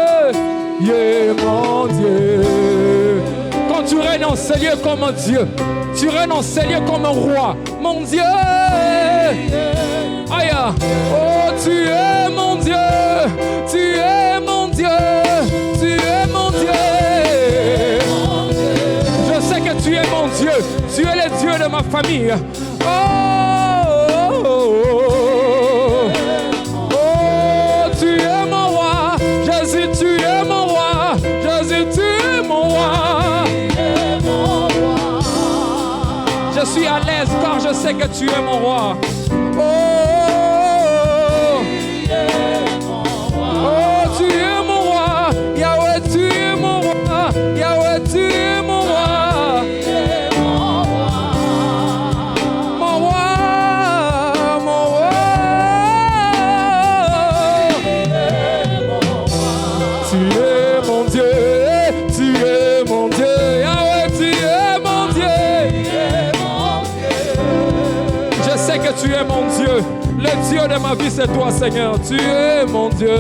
tu es mon Dieu. Quand tu règnes en ces lieux comme un Dieu, tu règnes en ces lieux comme un roi, mon Dieu. Aïe, oh, tu es mon Dieu, tu es mon Dieu, tu es mon Dieu. Je sais que tu es mon Dieu, tu es le Dieu de ma famille. Oh, tu es mon roi, je Tu es mon roi. Jésus, tu es mon roi. Je suis à l'aise car je sais que tu es mon roi. Oh, oh, tu es mon roi. Yahweh, tu es mon roi. Yahweh, tu es mon roi. Mon roi, mon roi. Tu es mon Dieu. Tu es mon Dieu. Yahweh, tu es mon Dieu. Je sais que tu es mon Dieu. Le Dieu de ma vie, c'est toi, Seigneur. Tu es mon Dieu.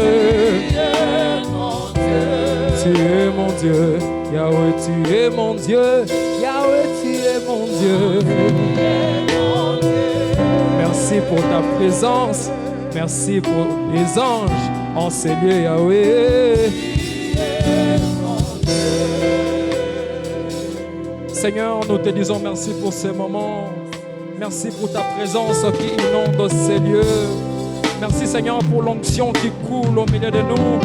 Tu es mon Dieu. Yahweh, tu es mon Dieu. Yahweh, tu es mon Dieu. Merci pour ta présence. Merci pour les anges en ces lieux, Yahweh. Seigneur, nous te disons merci pour ces moments. Merci pour ta présence qui inonde ces lieux. Merci Seigneur pour l'onction qui coule au milieu de nous.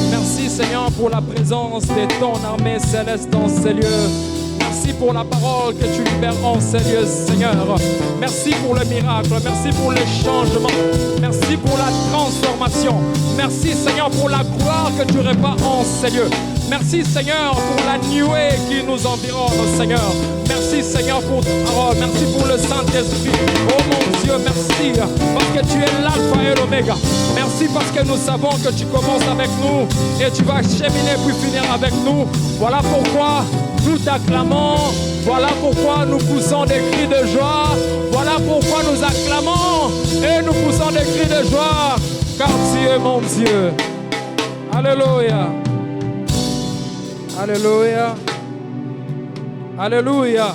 Merci Seigneur pour la présence de ton armée céleste dans ces lieux. Merci pour la parole que tu libères en ces lieux, Seigneur. Merci pour le miracle. Merci pour le changement. Merci pour la transformation. Merci Seigneur pour la gloire que tu répands en ces lieux. Merci Seigneur pour la nuée qui nous environne, Seigneur. Merci Seigneur pour ta parole. Merci pour le Saint-Esprit. Oh mon Dieu, merci parce que tu es l'alpha et l'oméga. Merci parce que nous savons que tu commences avec nous et tu vas cheminer puis finir avec nous. Voilà pourquoi nous t'acclamons. Voilà pourquoi nous poussons des cris de joie. Voilà pourquoi nous acclamons et nous poussons des cris de joie. Car tu es mon Dieu. Alléluia. Alléluia. Alléluia.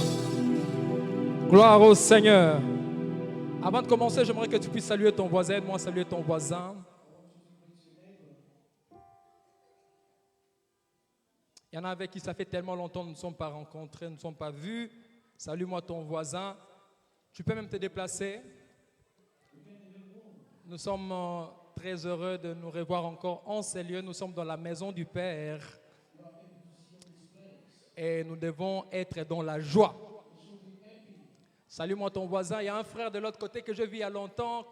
Gloire au Seigneur. Avant de commencer, j'aimerais que tu puisses saluer ton voisin. Aide-moi à saluer ton voisin. Il y en a avec qui ça fait tellement longtemps que nous ne sommes pas rencontrés, nous ne sommes pas vus. Salue-moi ton voisin. Tu peux même te déplacer. Nous sommes très heureux de nous revoir encore en ces lieux. Nous sommes dans la maison du Père. Et nous devons être dans la joie. Salue-moi ton voisin. Il y a un frère de l'autre côté que je vis il y a longtemps.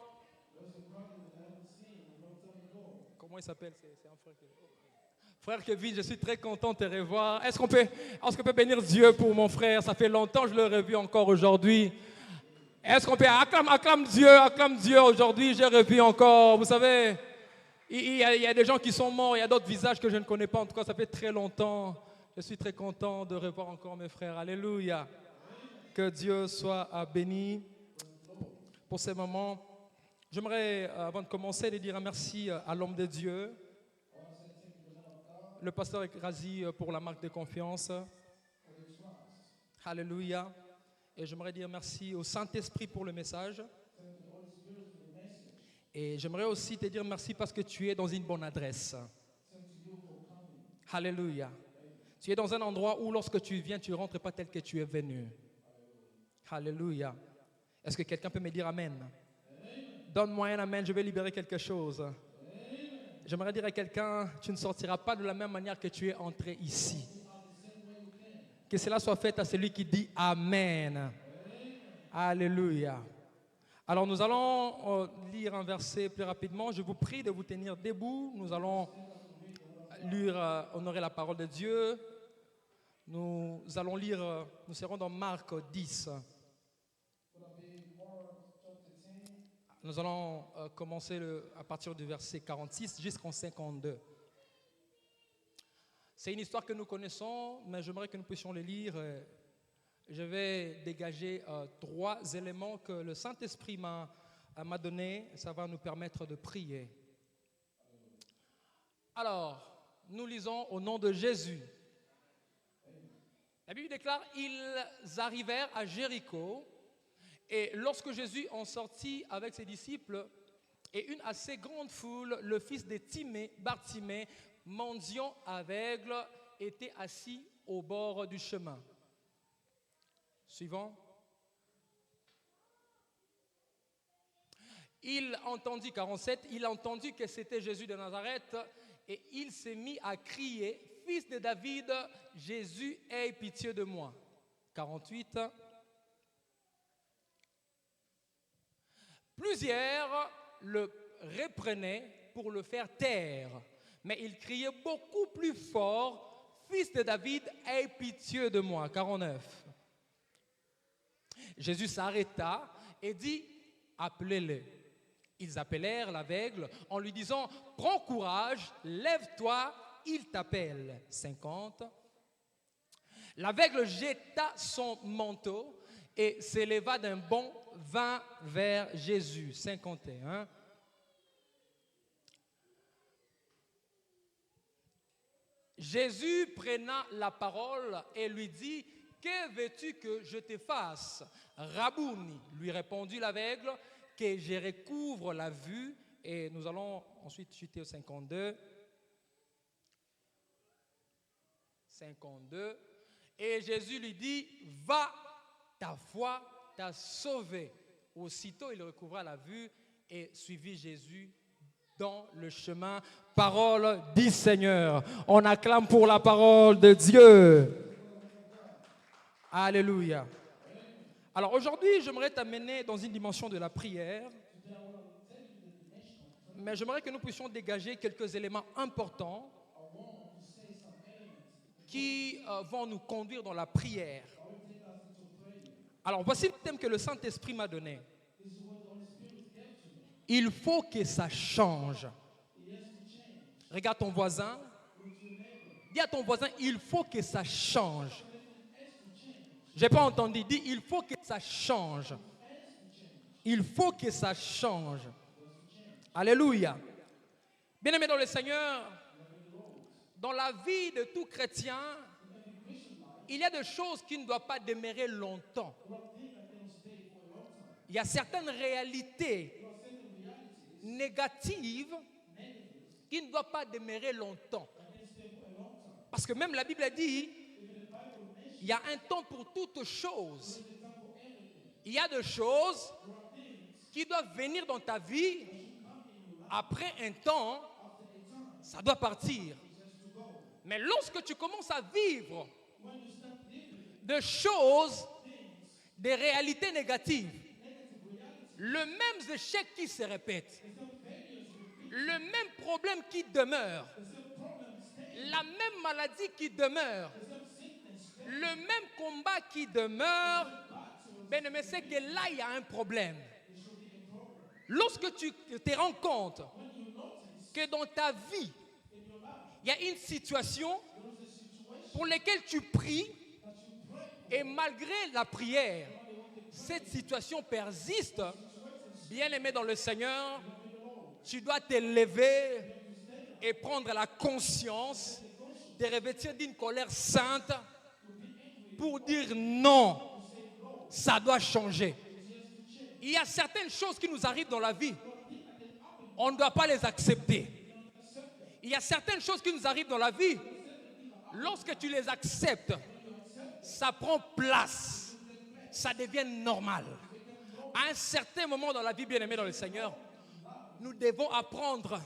Comment il s'appelle? C'est un frère que... Frère Kevin, je suis très content de te revoir. Est-ce qu'on peut bénir Dieu pour mon frère? Ça fait longtemps que je l'ai revu encore aujourd'hui. Est-ce qu'on peut acclame Dieu aujourd'hui, j'ai revu encore. Vous savez, il y a des gens qui sont morts, il y a d'autres visages que je ne connais pas. En tout cas, ça fait très longtemps. Je suis très content de revoir encore mes frères. Alléluia. Que Dieu soit béni pour ces moments. J'aimerais, avant de commencer, dire un merci à l'homme de Dieu, le pasteur Razi, pour la marque de confiance. Alléluia. Et j'aimerais dire merci au Saint-Esprit pour le message. Et j'aimerais aussi te dire merci parce que tu es dans une bonne adresse. Alléluia. Tu es dans un endroit où lorsque tu viens, tu ne rentres pas tel que tu es venu. Alléluia. Est-ce que quelqu'un peut me dire Amen? Donne-moi un Amen, je vais libérer quelque chose. J'aimerais dire à quelqu'un, tu ne sortiras pas de la même manière que tu es entré ici. Que cela soit fait à celui qui dit Amen. Alléluia. Alors nous allons lire un verset plus rapidement. Je vous prie de vous tenir debout. Nous allons lire, honorer la parole de Dieu. Nous allons lire, nous serons dans Marc 10. Nous allons commencer à partir du verset 46 jusqu'en 52. C'est une histoire que nous connaissons, mais j'aimerais que nous puissions le lire. Je vais dégager 3 éléments que le Saint-Esprit m'a donné. Ça va nous permettre de prier. Alors, nous lisons au nom de Jésus. La Bible déclare, ils arrivèrent à Jéricho, et lorsque Jésus en sortit avec ses disciples et une assez grande foule, le fils de Bartimée, mendiant aveugle, était assis au bord du chemin. Suivant. Il entendit, 47, il entendit que c'était Jésus de Nazareth. et il s'est mis à crier, « Fils de David, Jésus, aie pitié de moi. » 48. Plusieurs le reprenaient pour le faire taire, mais il criait beaucoup plus fort, « Fils de David, aie pitié de moi. » 49. Jésus s'arrêta et dit, « Appelez-le. » Ils appelèrent l'aveugle en lui disant, « Prends courage, lève-toi, il t'appelle. » 50. L'aveugle jeta son manteau et s'éleva d'un bond, vint vers Jésus. 51. Jésus prenant la parole et lui dit, « Que veux-tu que je te fasse? » Rabouni, lui répondit l'aveugle, « Que je recouvre la vue. » Et nous allons ensuite chuter au 52. 52. Et Jésus lui dit, « Va, ta foi t'a sauvé. » Aussitôt, il recouvra la vue et suivit Jésus dans le chemin. Parole du Seigneur. On acclame pour la parole de Dieu. Alléluia. Alors aujourd'hui, j'aimerais t'amener dans une dimension de la prière. Mais j'aimerais que nous puissions dégager quelques éléments importants qui vont nous conduire dans la prière. Alors voici le thème que le Saint-Esprit m'a donné. Il faut que ça change. Regarde ton voisin. Dis à ton voisin, il faut que ça change. Je n'ai pas entendu. Dis, il faut que ça change. Il faut que ça change. Alléluia. Bien-aimés dans le Seigneur, dans la vie de tout chrétien, il y a des choses qui ne doivent pas demeurer longtemps. Il y a certaines réalités négatives qui ne doivent pas demeurer longtemps. Parce que même la Bible a dit, il y a un temps pour toutes choses. Il y a des choses qui doivent venir dans ta vie. Après un temps, ça doit partir. Mais lorsque tu commences à vivre des choses, des réalités négatives, le même échec qui se répète, le même problème qui demeure, la même maladie qui demeure, le même combat qui demeure, bien-aimé, c'est que là, il y a un problème. Lorsque tu te rends compte que dans ta vie, il y a une situation pour laquelle tu pries et malgré la prière, cette situation persiste, bien-aimé dans le Seigneur, tu dois te lever et prendre la conscience, te revêtir d'une colère sainte pour dire non, ça doit changer. Il y a certaines choses qui nous arrivent dans la vie, on ne doit pas les accepter. Il y a certaines choses qui nous arrivent dans la vie, lorsque tu les acceptes, ça prend place, ça devient normal. À un certain moment dans la vie, bien-aimé dans le Seigneur, nous devons apprendre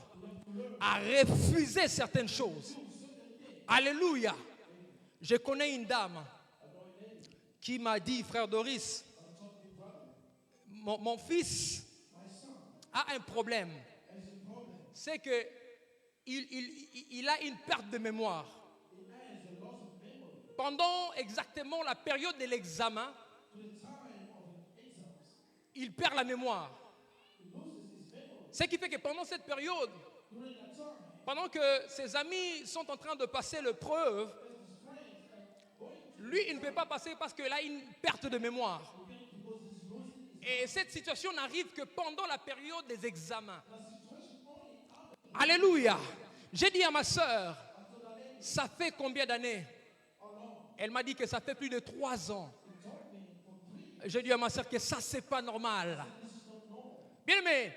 à refuser certaines choses. Alléluia. Je connais une dame qui m'a dit, frère Doris, mon fils a un problème. C'est que il a une perte de mémoire. Pendant exactement la période de l'examen, il perd la mémoire. Ce qui fait que pendant cette période, pendant que ses amis sont en train de passer l'épreuve, lui, il ne peut pas passer parce qu'il a une perte de mémoire. Et cette situation n'arrive que pendant la période des examens. Alléluia. J'ai dit à ma soeur, ça fait combien d'années? Elle m'a dit que ça fait plus de 3 ans. J'ai dit à ma soeur que ça, c'est pas normal. Bien, mais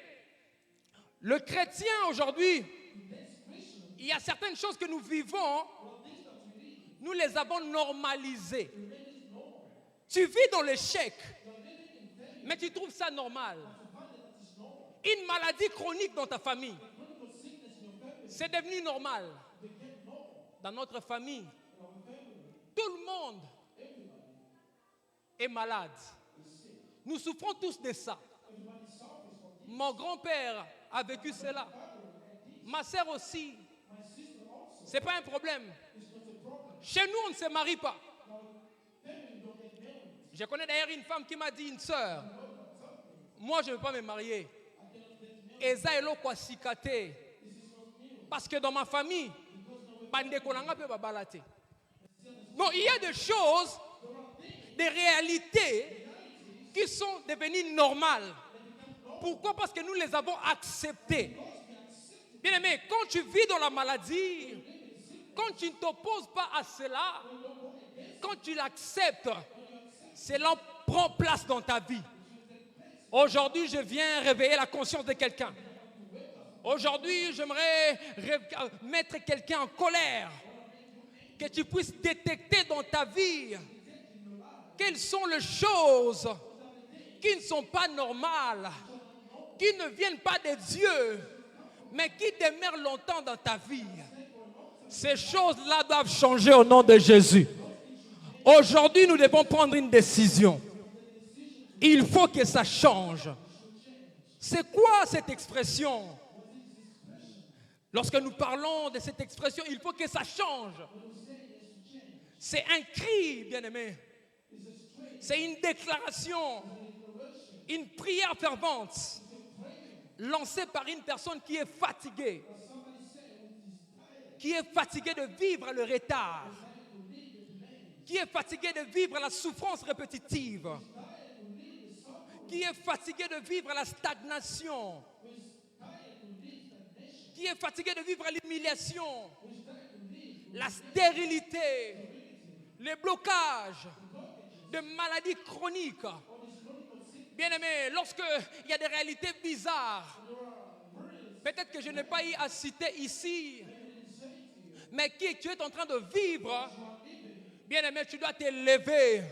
le chrétien aujourd'hui, il y a certaines choses que nous vivons, nous les avons normalisées. Tu vis dans l'échec, mais tu trouves ça normal. Une maladie chronique dans ta famille, C'est devenu normal. Dans notre famille, tout le monde est malade. Nous souffrons tous de ça. Mon grand-père a vécu cela. Ma sœur aussi. Ce n'est pas un problème. Chez nous, on ne se marie pas. Je connais d'ailleurs une femme qui m'a dit, une sœur, moi je ne veux pas me marier. Eza eloko asikate. Parce que dans ma famille, non, il y a des choses, des réalités qui sont devenues normales. Pourquoi? Parce que nous les avons acceptées. Bien aimé, quand tu vis dans la maladie, quand tu ne t'opposes pas à cela, quand tu l'acceptes, cela prend place dans ta vie. Aujourd'hui, je viens réveiller la conscience de quelqu'un. Aujourd'hui, j'aimerais mettre quelqu'un en colère. Que tu puisses détecter dans ta vie quelles sont les choses qui ne sont pas normales, qui ne viennent pas de Dieu, mais qui demeurent longtemps dans ta vie. Ces choses-là doivent changer au nom de Jésus. Aujourd'hui, nous devons prendre une décision. Il faut que ça change. C'est quoi cette expression? Lorsque nous parlons de cette expression, il faut que ça change. C'est un cri, bien-aimé. C'est une déclaration, une prière fervente, lancée par une personne qui est fatiguée de vivre le retard, qui est fatiguée de vivre la souffrance répétitive, qui est fatiguée de vivre la stagnation, qui est fatigué de vivre l'humiliation, la stérilité, les blocages de maladies chroniques. Bien-aimé, lorsqu'il y a des réalités bizarres, peut-être que je n'ai pas eu à citer ici, mais qui tu es en train de vivre, bien-aimé, tu dois te lever,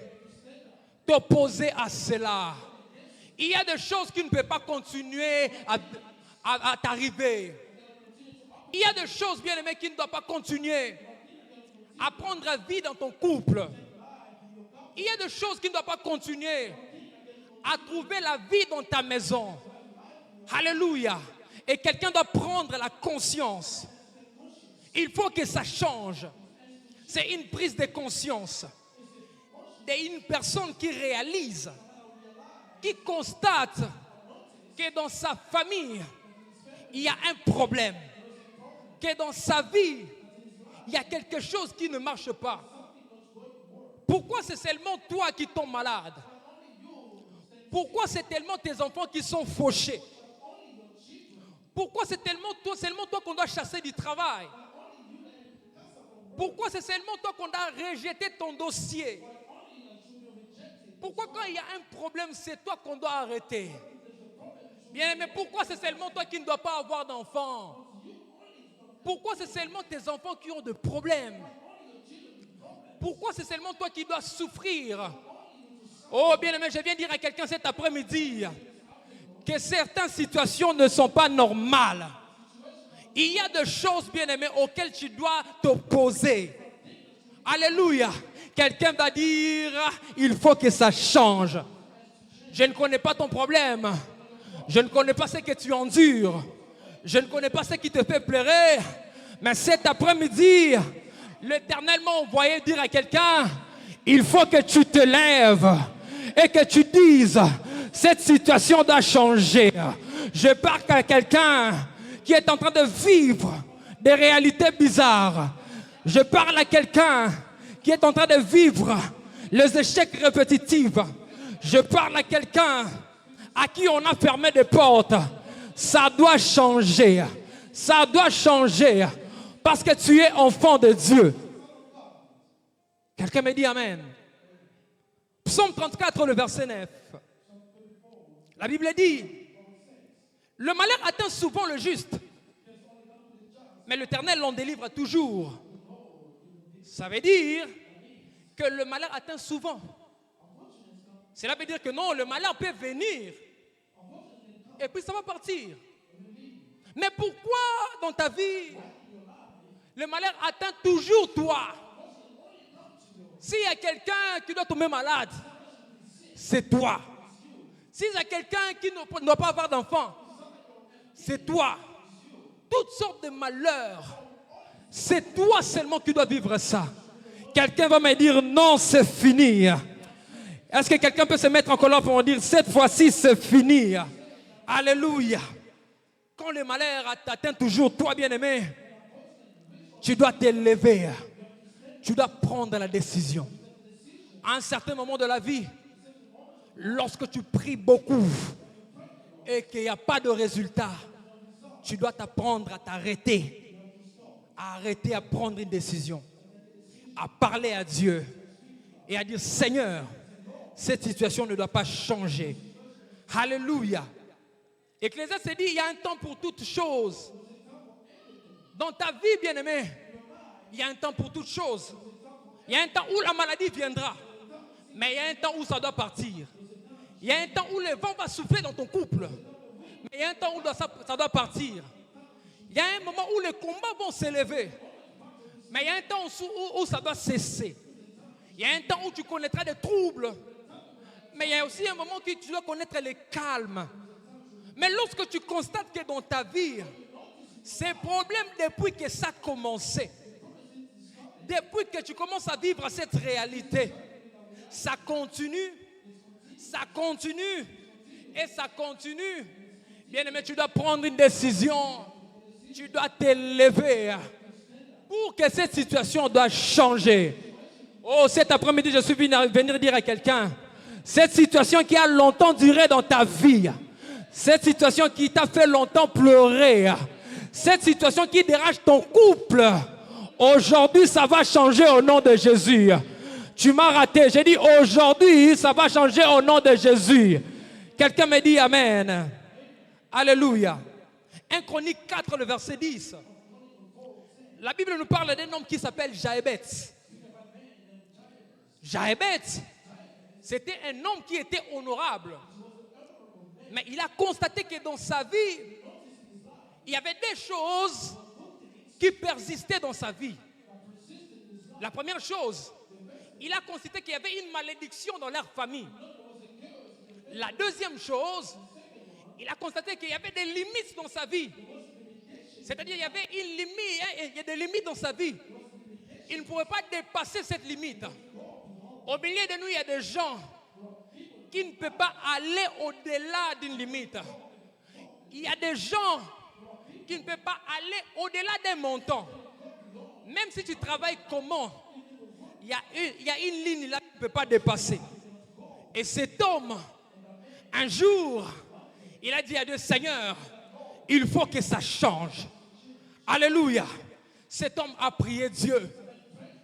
t'opposer à cela. Il y a des choses qui ne peuvent pas continuer à t'arriver. Il y a des choses, bien aimées, qui ne doivent pas continuer à prendre vie dans ton couple. Il y a des choses qui ne doivent pas continuer à trouver la vie dans ta maison. Alléluia. Et quelqu'un doit prendre la conscience. Il faut que ça change. C'est une prise de conscience. D'une personne qui réalise, qui constate que dans sa famille, il y a un problème. Que dans sa vie, il y a quelque chose qui ne marche pas. Pourquoi c'est seulement toi qui tombes malade? Pourquoi c'est tellement tes enfants qui sont fauchés? Pourquoi c'est seulement toi qu'on doit chasser du travail? Pourquoi c'est seulement toi qu'on doit rejeter ton dossier? Pourquoi quand il y a un problème, c'est toi qu'on doit arrêter? Bien, mais pourquoi c'est seulement toi qui ne dois pas avoir d'enfants? Pourquoi c'est seulement tes enfants qui ont des problèmes? Pourquoi c'est seulement toi qui dois souffrir? Oh bien aimé, je viens dire à quelqu'un cet après-midi que certaines situations ne sont pas normales. Il y a des choses, bien aimé, auxquelles tu dois t'opposer. Alléluia. Quelqu'un va dire, il faut que ça change. Je ne connais pas ton problème. Je ne connais pas ce que tu endures. Je ne connais pas ce qui te fait pleurer, mais cet après-midi, l'Éternel m'a envoyé dire à quelqu'un, il faut que tu te lèves et que tu dises, cette situation doit changer. Je parle à quelqu'un qui est en train de vivre des réalités bizarres. Je parle à quelqu'un qui est en train de vivre les échecs répétitifs. Je parle à quelqu'un à qui on a fermé des portes. Ça doit changer. Ça doit changer. Parce que tu es enfant de Dieu. Quelqu'un me dit Amen. Psaume 34, le verset 9. La Bible dit, le malheur atteint souvent le juste, mais l'Éternel l'en délivre toujours. Ça veut dire que le malheur atteint souvent. Cela veut dire que non, le malheur peut venir et puis ça va partir. Mais pourquoi dans ta vie Le malheur atteint toujours toi. S'il y a quelqu'un qui doit tomber malade, c'est toi. S'il y a quelqu'un qui ne doit pas avoir d'enfant, c'est toi. Toutes sortes de malheurs, c'est toi seulement qui dois vivre ça. Quelqu'un va me dire non, c'est fini. Est-ce que quelqu'un peut se mettre en colère pour me dire cette fois-ci c'est fini? Alléluia. Quand le malheur t'atteint toujours, toi bien-aimé, tu dois t'élever. Tu dois prendre la décision. À un certain moment de la vie, lorsque tu pries beaucoup et qu'il n'y a pas de résultat, tu dois t'apprendre à t'arrêter, à prendre une décision, à parler à Dieu et à dire Seigneur, cette situation ne doit pas changer. Alléluia. Ecclésiaste dit il y a un temps pour toutes choses. Dans ta vie, bien-aimé, il y a un temps pour toutes choses. Il y a un temps où la maladie viendra, mais il y a un temps où ça doit partir. Il y a un temps où le vent va souffler dans ton couple, mais il y a un temps où ça doit partir. Il y a un moment où les combats vont s'élever, mais il y a un temps où ça doit cesser. Il y a un temps où tu connaîtras des troubles, mais il y a aussi un moment où tu dois connaître le calme. Mais lorsque tu constates que dans ta vie, ces problèmes depuis que ça a commencé, depuis que tu commences à vivre cette réalité, ça continue et ça continue. Bien-aimé, tu dois prendre une décision. Tu dois t'élever pour que cette situation doit changer. Oh, cet après-midi, je suis venu venir dire à quelqu'un, cette situation qui a longtemps duré dans ta vie, cette situation qui t'a fait longtemps pleurer, cette situation qui dérange ton couple, aujourd'hui, ça va changer au nom de Jésus. Tu m'as raté. J'ai dit aujourd'hui, ça va changer au nom de Jésus. Quelqu'un me dit Amen. Alléluia. 1 Chronique 4, le verset 10. La Bible nous parle d'un homme qui s'appelle Jaébet. Jaébet, c'était un homme qui était honorable. Mais il a constaté que dans sa vie, il y avait des choses qui persistaient dans sa vie. La première chose, il a constaté qu'il y avait une malédiction dans leur famille. La deuxième chose, il a constaté qu'il y avait des limites dans sa vie. C'est-à-dire qu'il y avait une limite, il y a des limites dans sa vie. Il ne pouvait pas dépasser cette limite. Au milieu de nous, il y a des gens qui ne peuvent pas aller au-delà d'une limite. Il y a des gens qui ne peuvent pas aller au-delà d'un montant. Même si tu travailles comment, il y a une ligne là que tu ne peux pas dépasser. Et cet homme, un jour, il a dit à Dieu, Seigneur, il faut que ça change. Alléluia. Cet homme a prié Dieu.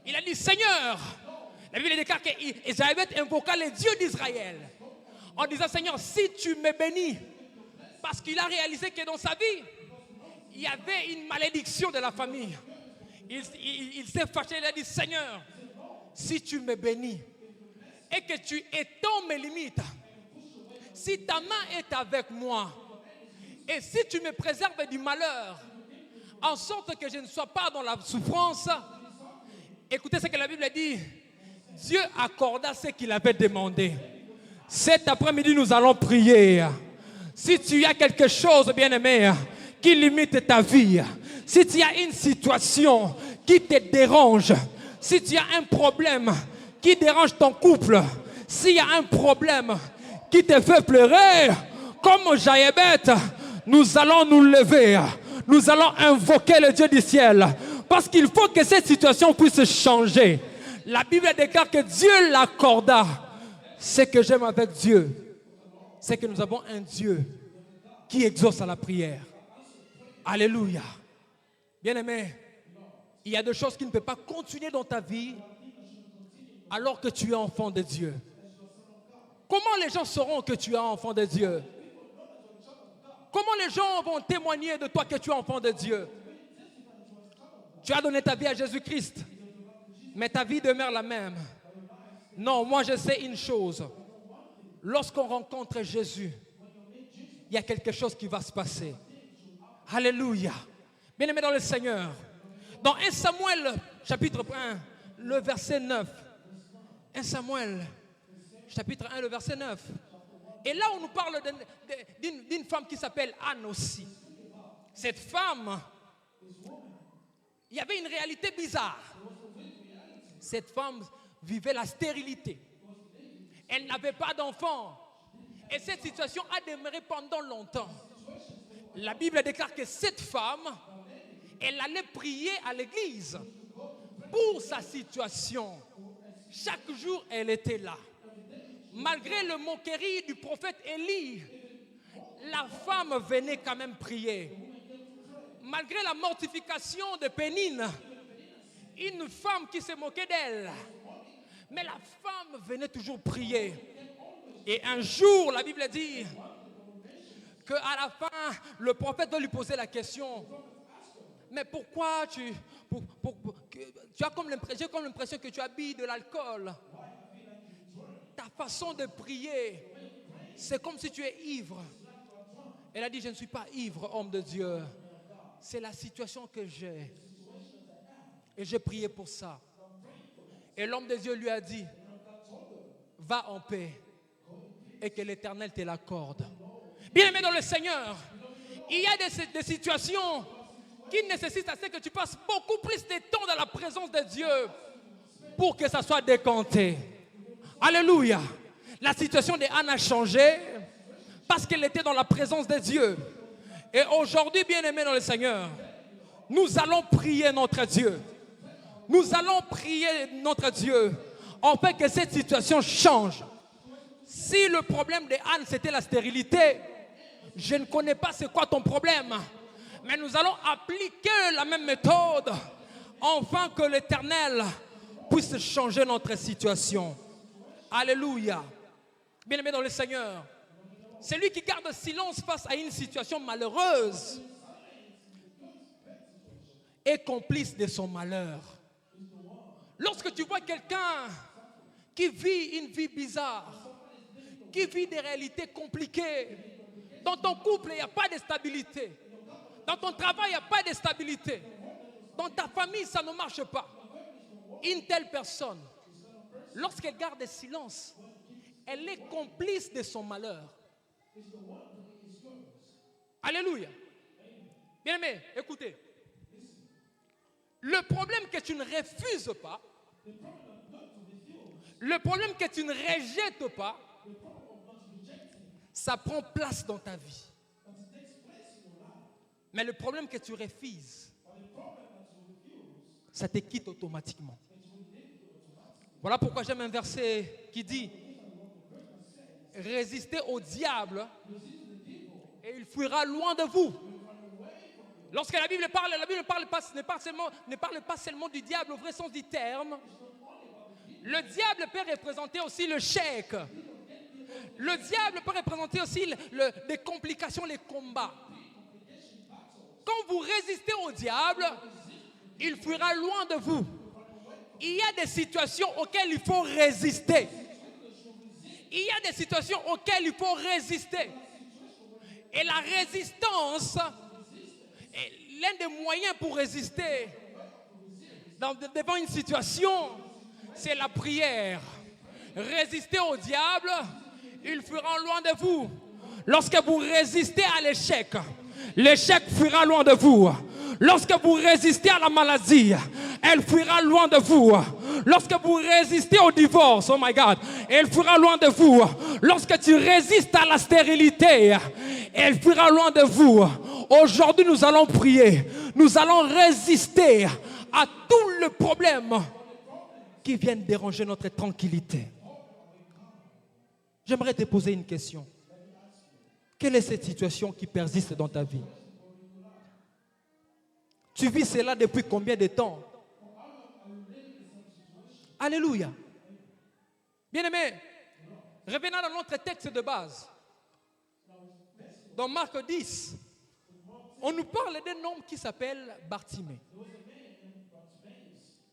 Il a dit, Seigneur, la Bible déclare qu'Israël invoqua les dieux d'Israël en disant, Seigneur, si tu me bénis, parce qu'il a réalisé que dans sa vie, il y avait une malédiction de la famille. Il s'est fâché, il a dit, Seigneur, si tu me bénis et que tu étends mes limites, si ta main est avec moi et si tu me préserves du malheur, en sorte que je ne sois pas dans la souffrance, écoutez ce que la Bible dit, Dieu accorda ce qu'il avait demandé. Cet après-midi, nous allons prier. Si tu as quelque chose, bien-aimé, qui limite ta vie, si tu as une situation qui te dérange, si tu as un problème qui dérange ton couple, s'il y a un problème qui te fait pleurer, comme Jaébet, nous allons nous lever, nous allons invoquer le Dieu du ciel, parce qu'il faut que cette situation puisse changer. La Bible déclare que Dieu l'accorda. Ce que j'aime avec Dieu, c'est que nous avons un Dieu qui exauce à la prière. Alléluia. Bien-aimé, il y a des choses qui ne peuvent pas continuer dans ta vie alors que tu es enfant de Dieu. Comment les gens sauront que tu es enfant de Dieu? Comment les gens vont témoigner de toi que tu es enfant de Dieu? Tu as donné ta vie à Jésus-Christ, mais ta vie demeure la même. Non, moi je sais une chose. Lorsqu'on rencontre Jésus, il y a quelque chose qui va se passer. Alléluia. Bien-aimé dans le Seigneur, Dans 1 Samuel, chapitre 1, le verset 9. 1 Samuel, chapitre 1, le verset 9. Et là, on nous parle d'une femme qui s'appelle Anne aussi. Cette femme, il y avait une réalité bizarre. Cette femme vivait la stérilité. Elle n'avait pas d'enfant. Et cette situation a demeuré pendant longtemps. La Bible déclare que cette femme, elle allait prier à l'église pour sa situation. Chaque jour, elle était là. Malgré le moquerie du prophète Élie, la femme venait quand même prier. Malgré la mortification de Pénine, une femme qui se moquait d'elle, mais la femme venait toujours prier. Et un jour, la Bible dit qu'à la fin, le prophète doit lui poser la question: mais pourquoi tu as comme l'impression que tu habilles de l'alcool? Ta façon de prier, c'est comme si tu es ivre. Elle a dit: je ne suis pas ivre, homme de Dieu. C'est la situation que j'ai. Et j'ai prié pour ça. Et l'homme de Dieu lui a dit: va en paix et que l'Éternel te l'accorde. Bien-aimé dans le Seigneur, il y a des situations qui nécessitent à ce que tu passes beaucoup plus de temps dans la présence de Dieu pour que ça soit décanté. Alléluia. La situation d'Anne a changé parce qu'elle était dans la présence de Dieu. Et aujourd'hui, bien-aimé dans le Seigneur, nous allons prier notre Dieu. Nous allons prier notre Dieu afin que cette situation change. Si le problème d'Anne c'était la stérilité, je ne connais pas c'est quoi ton problème. Mais nous allons appliquer la même méthode afin que l'Éternel puisse changer notre situation. Alléluia. Bien-aimé dans le Seigneur, celui qui garde silence face à une situation malheureuse est complice de son malheur. Lorsque tu vois quelqu'un qui vit une vie bizarre, qui vit des réalités compliquées, dans ton couple il n'y a pas de stabilité, dans ton travail il n'y a pas de stabilité, dans ta famille ça ne marche pas, une telle personne, lorsqu'elle garde silence, elle est complice de son malheur. Alléluia. Bien-aimé, écoutez. Le problème que tu ne refuses pas, le problème que tu ne rejettes pas, ça prend place dans ta vie. Mais le problème que tu refuses, ça te quitte automatiquement. Voilà pourquoi j'aime un verset qui dit: résistez au diable et il fuira loin de vous. Lorsque la Bible ne parle pas seulement du diable au vrai sens du terme. Le diable peut représenter aussi le chèque. Le diable peut représenter aussi les complications, les combats. Quand vous résistez au diable, il fuira loin de vous. Il y a des situations auxquelles il faut résister. Il y a des situations auxquelles il faut résister. Et la résistance est l'un des moyens pour résister devant une situation, c'est la prière. Résistez au diable, il fuira loin de vous. Lorsque vous résistez à l'échec, l'échec fuira loin de vous. Lorsque vous résistez à la maladie, elle fuira loin de vous. Lorsque vous résistez au divorce, oh my God, elle fuira loin de vous. Lorsque tu résistes à la stérilité, elle fuira loin de vous. Aujourd'hui, nous allons prier. Nous allons résister à tous les problèmes qui viennent déranger notre tranquillité. J'aimerais te poser une question. Quelle est cette situation qui persiste dans ta vie? Tu vis cela depuis combien de temps? Alléluia. Bien-aimé, revenons dans notre texte de base. Dans Marc 10, on nous parle d'un homme qui s'appelle Bartimée.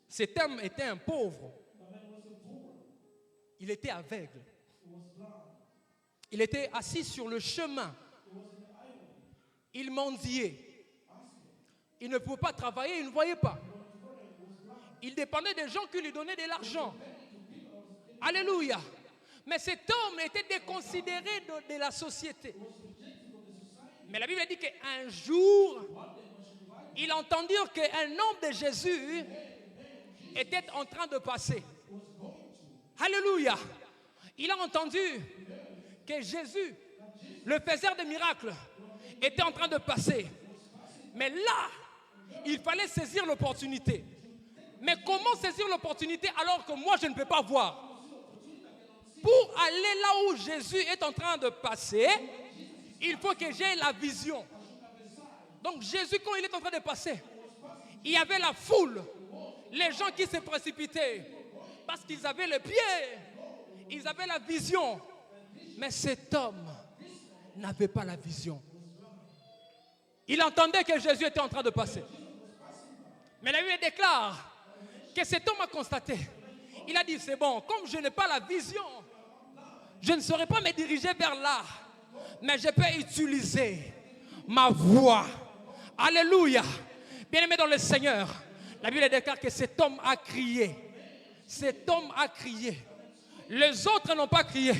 Cet homme était un pauvre. Il était aveugle. Il était assis sur le chemin. Il mendiait. Il ne pouvait pas travailler, il ne voyait pas. Il dépendait des gens qui lui donnaient de l'argent. Alléluia. Mais cet homme était déconsidéré de la société. Mais la Bible dit qu'un jour, il entendit qu'un homme de Jésus était en train de passer. Alléluia. Il a entendu que Jésus, le faiseur de miracles, était en train de passer. Mais là, il fallait saisir l'opportunité. Mais comment saisir l'opportunité alors que moi je ne peux pas voir? Pour aller là où Jésus est en train de passer, il faut que j'ai la vision. Donc Jésus, quand il est en train de passer, il y avait la foule, les gens qui se précipitaient parce qu'ils avaient le pied, ils avaient la vision. Mais cet homme n'avait pas la vision. Il entendait que Jésus était en train de passer. Mais la Bible déclare que cet homme a constaté. Il a dit, c'est bon, comme je n'ai pas la vision, je ne saurais pas me diriger vers là. Mais je peux utiliser ma voix. Alléluia. Bien-aimé dans le Seigneur, la Bible déclare que cet homme a crié. Cet homme a crié. Les autres n'ont pas crié.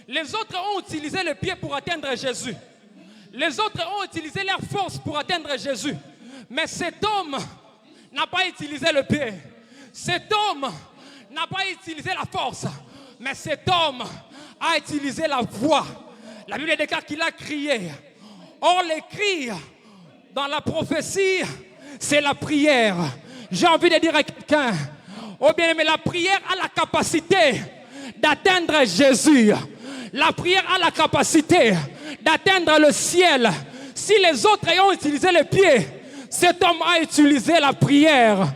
Les autres ont utilisé le pied pour atteindre Jésus. Les autres ont utilisé leur force pour atteindre Jésus. Mais cet homme n'a pas utilisé le pied. Cet homme n'a pas utilisé la force. Mais cet homme a utilisé la voix. La Bible déclare qu'il a crié. Or, les cris dans la prophétie, c'est la prière. J'ai envie de dire à quelqu'un, oh bien aimé, la prière a la capacité d'atteindre Jésus. La prière a la capacité d'atteindre le ciel. Si les autres ont utilisé les pieds, cet homme a utilisé la prière.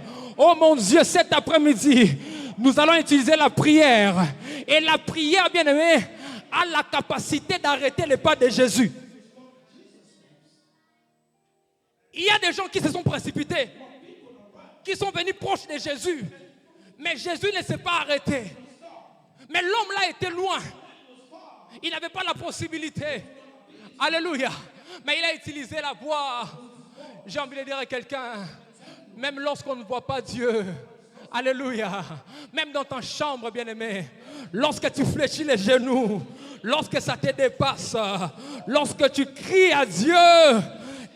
Oh mon Dieu, cet après-midi, nous allons utiliser la prière. Et la prière, bien aimé, a la capacité d'arrêter les pas de Jésus. Il y a des gens qui se sont précipités, qui sont venus proches de Jésus. Mais Jésus ne s'est pas arrêté. Mais l'homme là était loin. Il n'avait pas la possibilité. Alléluia. Mais il a utilisé la voix. J'ai envie de dire à quelqu'un, même lorsqu'on ne voit pas Dieu, alléluia, même dans ta chambre, bien-aimé, lorsque tu fléchis les genoux, lorsque ça te dépasse, lorsque tu cries à Dieu,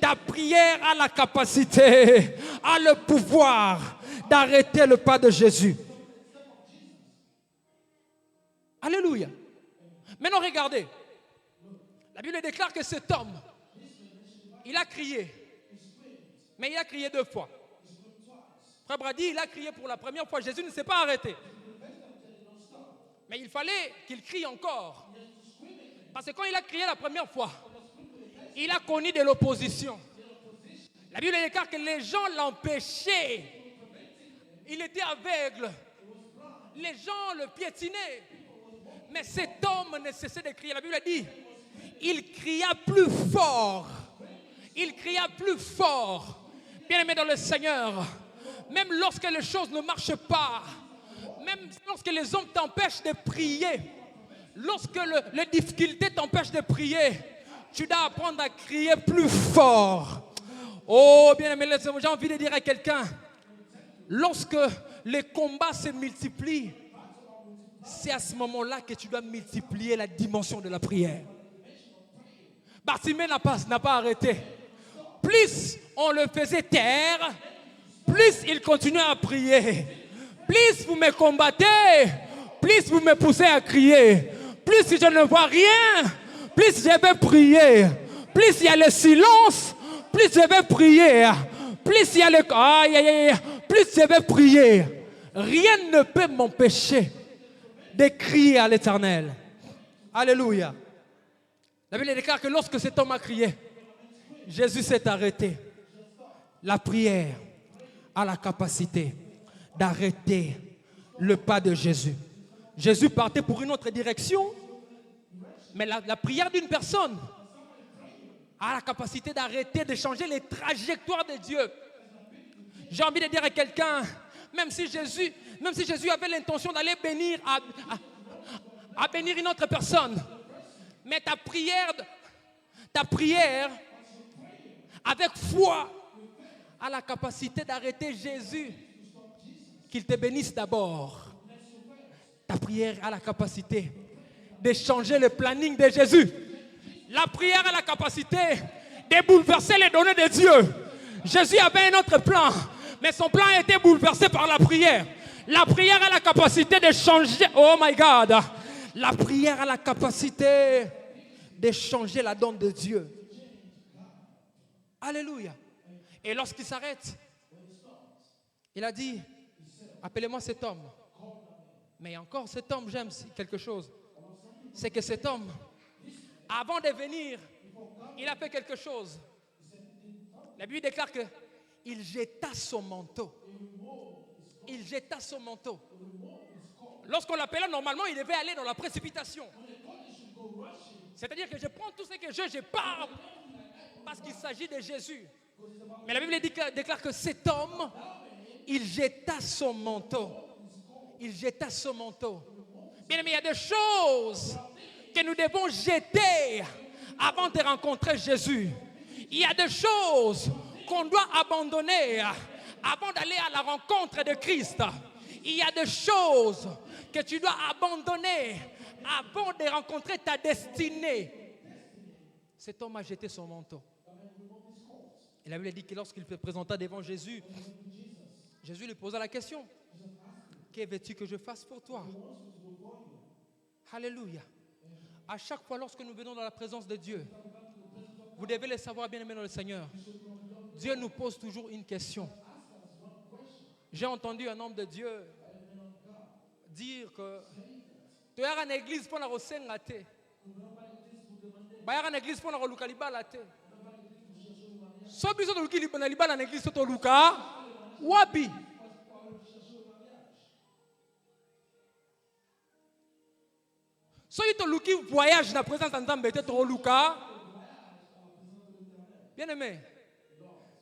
ta prière a la capacité, a le pouvoir d'arrêter le pas de Jésus. Alléluia. Maintenant, regardez. La Bible déclare que cet homme, il a crié. Mais il a crié 2 fois. Frère Brady, il a crié pour la première fois. Jésus ne s'est pas arrêté. Mais il fallait qu'il crie encore. Parce que quand il a crié la première fois, il a connu de l'opposition. La Bible déclare que les gens l'empêchaient. Il était aveugle. Les gens le piétinaient. Mais cet homme ne cessait de crier. La Bible dit, il cria plus fort. Il cria plus fort. Bien-aimé dans le Seigneur, même lorsque les choses ne marchent pas, même lorsque les hommes t'empêchent de prier, lorsque les difficultés t'empêchent de prier, tu dois apprendre à crier plus fort. Oh, bien-aimé, j'ai envie de dire à quelqu'un, lorsque les combats se multiplient, c'est à ce moment-là que tu dois multiplier la dimension de la prière. Bartimée n'a pas arrêté. Plus on le faisait taire, plus il continuait à prier. Plus vous me combattez, plus vous me poussez à crier. Plus je ne vois rien, plus je vais prier. Plus il y a le silence, plus je vais prier. Plus il y a le... plus je vais prier. Rien ne peut m'empêcher de crier à l'Éternel. Alléluia. La Bible déclare que lorsque cet homme a crié, Jésus s'est arrêté. La prière a la capacité d'arrêter le pas de Jésus. Jésus partait pour une autre direction, mais la prière d'une personne a la capacité d'arrêter, de changer les trajectoires de Dieu. J'ai envie de dire à quelqu'un, même si Jésus avait l'intention d'aller bénir à bénir une autre personne, mais ta prière avec foi a la capacité d'arrêter Jésus qu'il te bénisse d'abord. Ta prière a la capacité de changer le planning de Jésus. La prière a la capacité de bouleverser les données de Dieu. Jésus avait un autre plan, mais son plan a été bouleversé par la prière. La prière a la capacité de changer. Oh my God! La prière a la capacité de changer la donne de Dieu. Alléluia. Et lorsqu'il s'arrête, il a dit, appelez-moi cet homme. Mais encore cet homme, j'aime quelque chose. C'est que cet homme, avant de venir, il a fait quelque chose. La Bible déclare qu'il jeta son manteau. Il jeta son manteau. Lorsqu'on l'appelait, normalement, il devait aller dans la précipitation. C'est-à-dire que je prends tout ce que je pars parce qu'il s'agit de Jésus. Mais la Bible déclare que cet homme, il jeta son manteau. Il jeta son manteau. Bien aimé, il y a des choses que nous devons jeter avant de rencontrer Jésus. Il y a des choses qu'on doit abandonner avant d'aller à la rencontre de Christ. Il y a des choses que tu dois abandonner avant de rencontrer ta destinée. Cet homme a jeté son manteau. Et la Bible dit que lorsqu'il se présenta devant Jésus, Jésus lui posa la question: que veux-tu que je fasse pour toi? Alléluia. À chaque fois lorsque nous venons dans la présence de Dieu, vous devez le savoir, bien aimé dans le Seigneur, Dieu nous pose toujours une question. J'ai entendu un homme de Dieu dire que tu es en église pour la resenga te. Bayara en église pour la reluka libala te. So biso to luki libala en église to luka wapi. So to luki voyage na présence d'Nzambe te to luka. Bien aimé,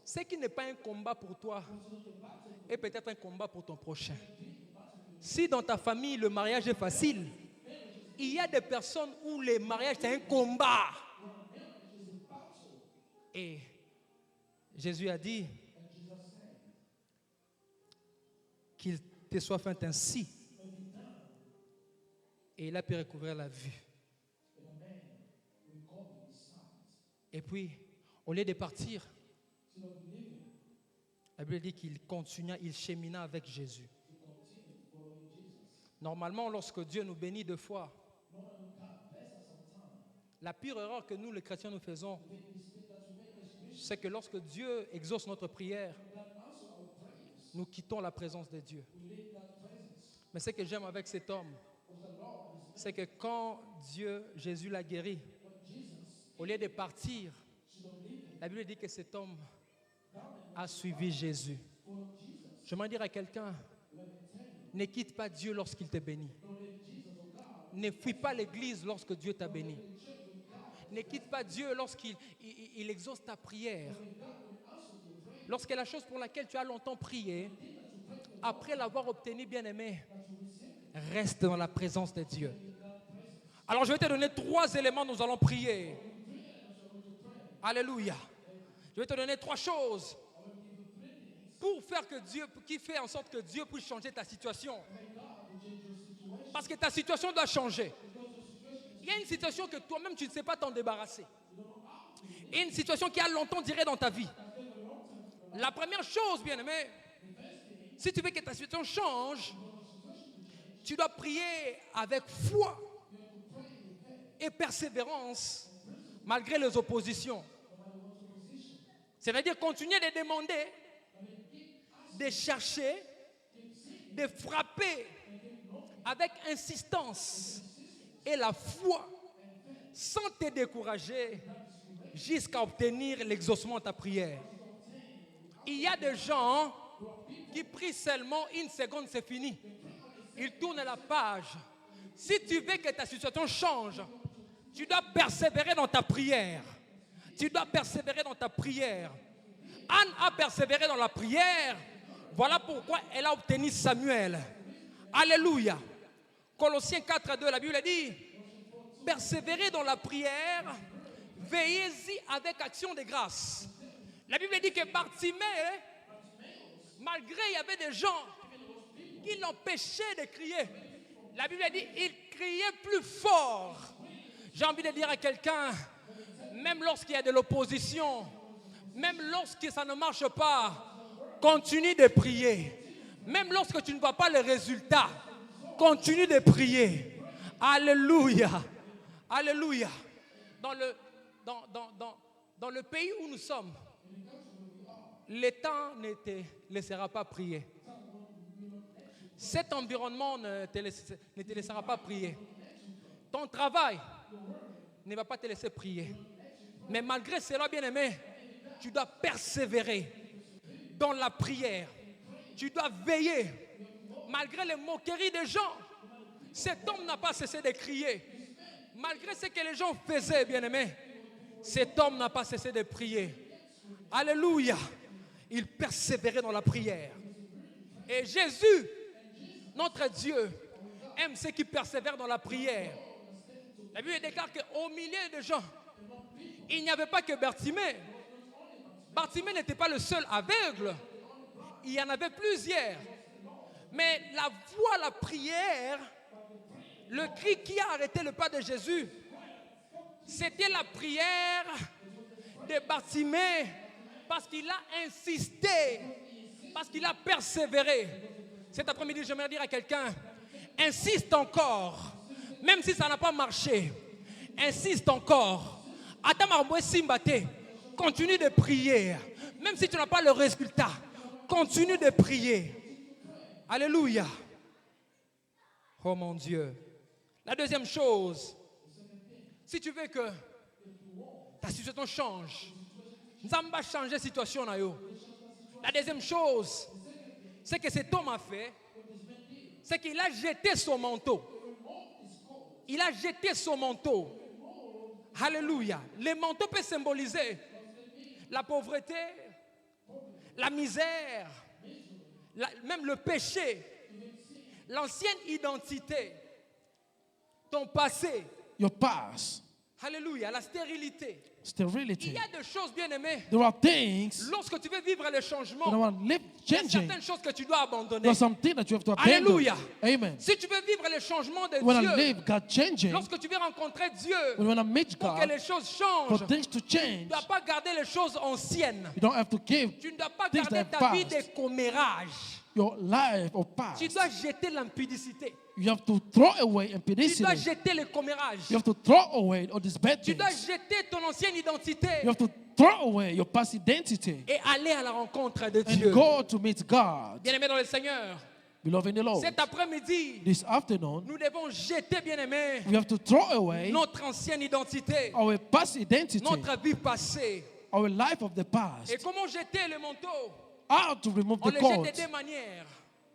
ce qui n'est pas un combat pour toi est peut-être un combat pour ton prochain. Si dans ta famille le mariage est facile, il y a des personnes où le mariage c'est un combat. Et Jésus a dit qu'il te soit fait ainsi. Et il a pu recouvrir la vue. Et puis, au lieu de partir, la Bible dit qu'il continua, il chemina avec Jésus. Normalement, lorsque Dieu nous bénit deux fois, la pire erreur que nous, les chrétiens, nous faisons, c'est que lorsque Dieu exauce notre prière, nous quittons la présence de Dieu. Mais ce que j'aime avec cet homme, c'est que quand Jésus l'a guéri, au lieu de partir, la Bible dit que cet homme a suivi Jésus. J'aimerais dire à quelqu'un, ne quitte pas Dieu lorsqu'il te bénit. Ne fuis pas l'église lorsque Dieu t'a béni. Ne quitte pas Dieu lorsqu'il exauce ta prière. Lorsque la chose pour laquelle tu as longtemps prié, après l'avoir obtenue, bien-aimé, reste dans la présence de Dieu. Alors je vais te donner 3 éléments, nous allons prier. Alléluia. Je vais te donner 3 choses pour faire que Dieu, qui fait en sorte que Dieu puisse changer ta situation. Parce que ta situation doit changer. Il y a une situation que toi-même tu ne sais pas t'en débarrasser. Et une situation qui a longtemps duré dans ta vie. La première chose, bien-aimé, si tu veux que ta situation change, tu dois prier avec foi et persévérance malgré les oppositions. C'est-à-dire continuer de demander, de chercher, de frapper avec insistance et la foi sans te décourager jusqu'à obtenir l'exaucement de ta prière. Il y a des gens qui prient seulement une seconde, c'est fini. Ils tournent la page. Si tu veux que ta situation change, tu dois persévérer dans ta prière. Tu dois persévérer dans ta prière. Anne a persévéré dans la prière. Voilà pourquoi elle a obtenu Samuel. Alléluia. Colossiens 4:2, la Bible dit: persévérez dans la prière, veillez-y avec action de grâce. La Bible dit que Bartimée, malgré il y avait des gens qui l'empêchait de crier. La Bible dit, il criait plus fort. J'ai envie de dire à quelqu'un, même lorsqu'il y a de l'opposition, même lorsque ça ne marche pas, continue de prier. Même lorsque tu ne vois pas le résultat, continue de prier. Alléluia. Alléluia. Dans le pays où nous sommes, l'État ne te laissera pas prier. Cet environnement ne te laissera pas prier. Ton travail ne va pas te laisser prier. Mais malgré cela, bien-aimé, tu dois persévérer dans la prière. Tu dois veiller. Malgré les moqueries des gens, cet homme n'a pas cessé de crier. Malgré ce que les gens faisaient, bien-aimé, cet homme n'a pas cessé de prier. Alléluia. Il persévérait dans la prière. Et Jésus, notre Dieu, aime ceux qui persévèrent dans la prière. La Bible déclare qu'au milieu de gens, il n'y avait pas que Bartimée. Bartimée n'était pas le seul aveugle. Il y en avait plusieurs. Mais la voix, la prière, le cri qui a arrêté le pas de Jésus, c'était la prière de Bartimée, parce qu'il a insisté, parce qu'il a persévéré. Cet après-midi, j'aimerais dire à quelqu'un, insiste encore, même si ça n'a pas marché, insiste encore. Continue de prier, même si tu n'as pas le résultat, continue de prier. Alléluia. Oh mon Dieu. La deuxième chose, si tu veux que ta situation change, nous allons changer la situation. La deuxième chose, c'est que cet homme a fait, c'est qu'il a jeté son manteau. Il a jeté son manteau. Alléluia. Le manteau peut symboliser la pauvreté, la misère, même le péché, l'ancienne identité, ton passé. Your past. Alléluia, la stérilité. Sterility. Il y a des choses, bien aimées. There are things Lorsque tu veux vivre le changement, that are il y a changing. certaines choses que tu dois abandonner. There are some things that you have to abandon. Alléluia. Amen. Si tu veux vivre le changement de When I Dieu, live, God changing. lorsque tu veux rencontrer Dieu, When I meet pour que God, les choses for changent, things to tu change, ne dois pas garder les choses anciennes. you don't have to give Tu ne dois pas things garder that ta vie past. de commérage. Your life or Tu past. dois jeter l'impudicité. You have to throw away Tu dois impudicity. jeter le commérage. You have to throw away all these bad Tu dois things. jeter ton ancienne identité You have to throw away your past identity et aller à la rencontre de and Dieu. go to meet God. Bien-aimé dans le Seigneur, Beloved in the Lord, cet après-midi, this afternoon, nous devons jeter, bien-aimé, we have to throw away notre ancienne identité, our past identity, notre vie passée. our life of the Et past. comment jeter le manteau? How to remove On the le jette de coat? deux manières.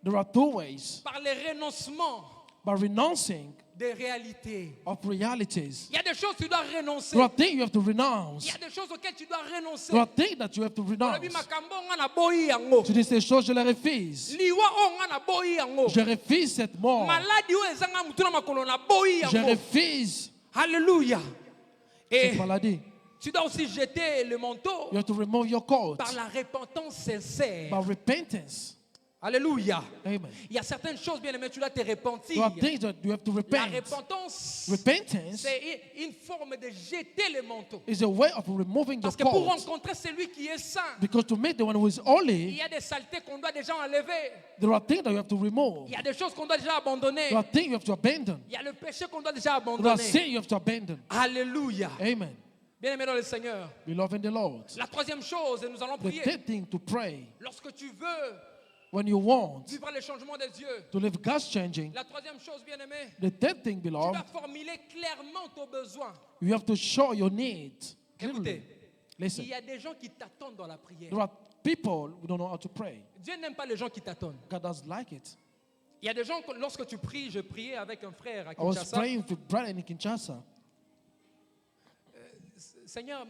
There are two ways. Par le renoncement By renouncing des réalités. of realities. Il y a des choses que tu dois renoncer. There are things you have to Il renounce. y a des choses auxquelles tu dois renoncer. There are things that you have to On a dit, renounce. makambo nga na boyi yango. Tu dis ces choses, je les refuse. Liwa o nga na boyi yango. Je refuse cette mort. Maladi o ezanga mutu na makolo na boyi Je yango. refuse Alléluia. Et cette maladie. tu dois aussi jeter le manteau You have to remove your coat par la repentance sincère. by repentance. Alléluia. Amen. Il y a certaines choses, bien aimé, tu dois te There repentir. are things that you have to La repent. repentance, Repentance c'est une forme de jeter le manteau. is a way of removing your Parce que pour coat. rencontrer celui qui est saint, Because to meet the one who is il holy, y a des saletés qu'on doit déjà enlever. there are things that you have to remove. Il y a des choses qu'on doit déjà abandonner. There are things you have to abandon. Il y a le péché qu'on doit déjà There are abandonner. sin you have to abandon. Alléluia. Amen. Bien-aimé dans le Seigneur. Beloved in the Lord. La troisième chose, et nous allons The prier. third thing to pray Lorsque tu veux when you want vivre le changement de Dieu, to live God's changing, la troisième chose, bien-aimé, the third thing, tu beloved, dois formuler clairement ton besoin. you have to show your need clearly. Écoutez, Listen, il y a des gens qui t'attendent dans la prière. there are people who don't know how to pray. Dieu n'aime pas les gens qui t'attendent. God doesn't like it. Il y a des gens, lorsque tu pries, je priais avec un frère à I was Kinshasa. praying with brother in Kinshasa. Seigneur,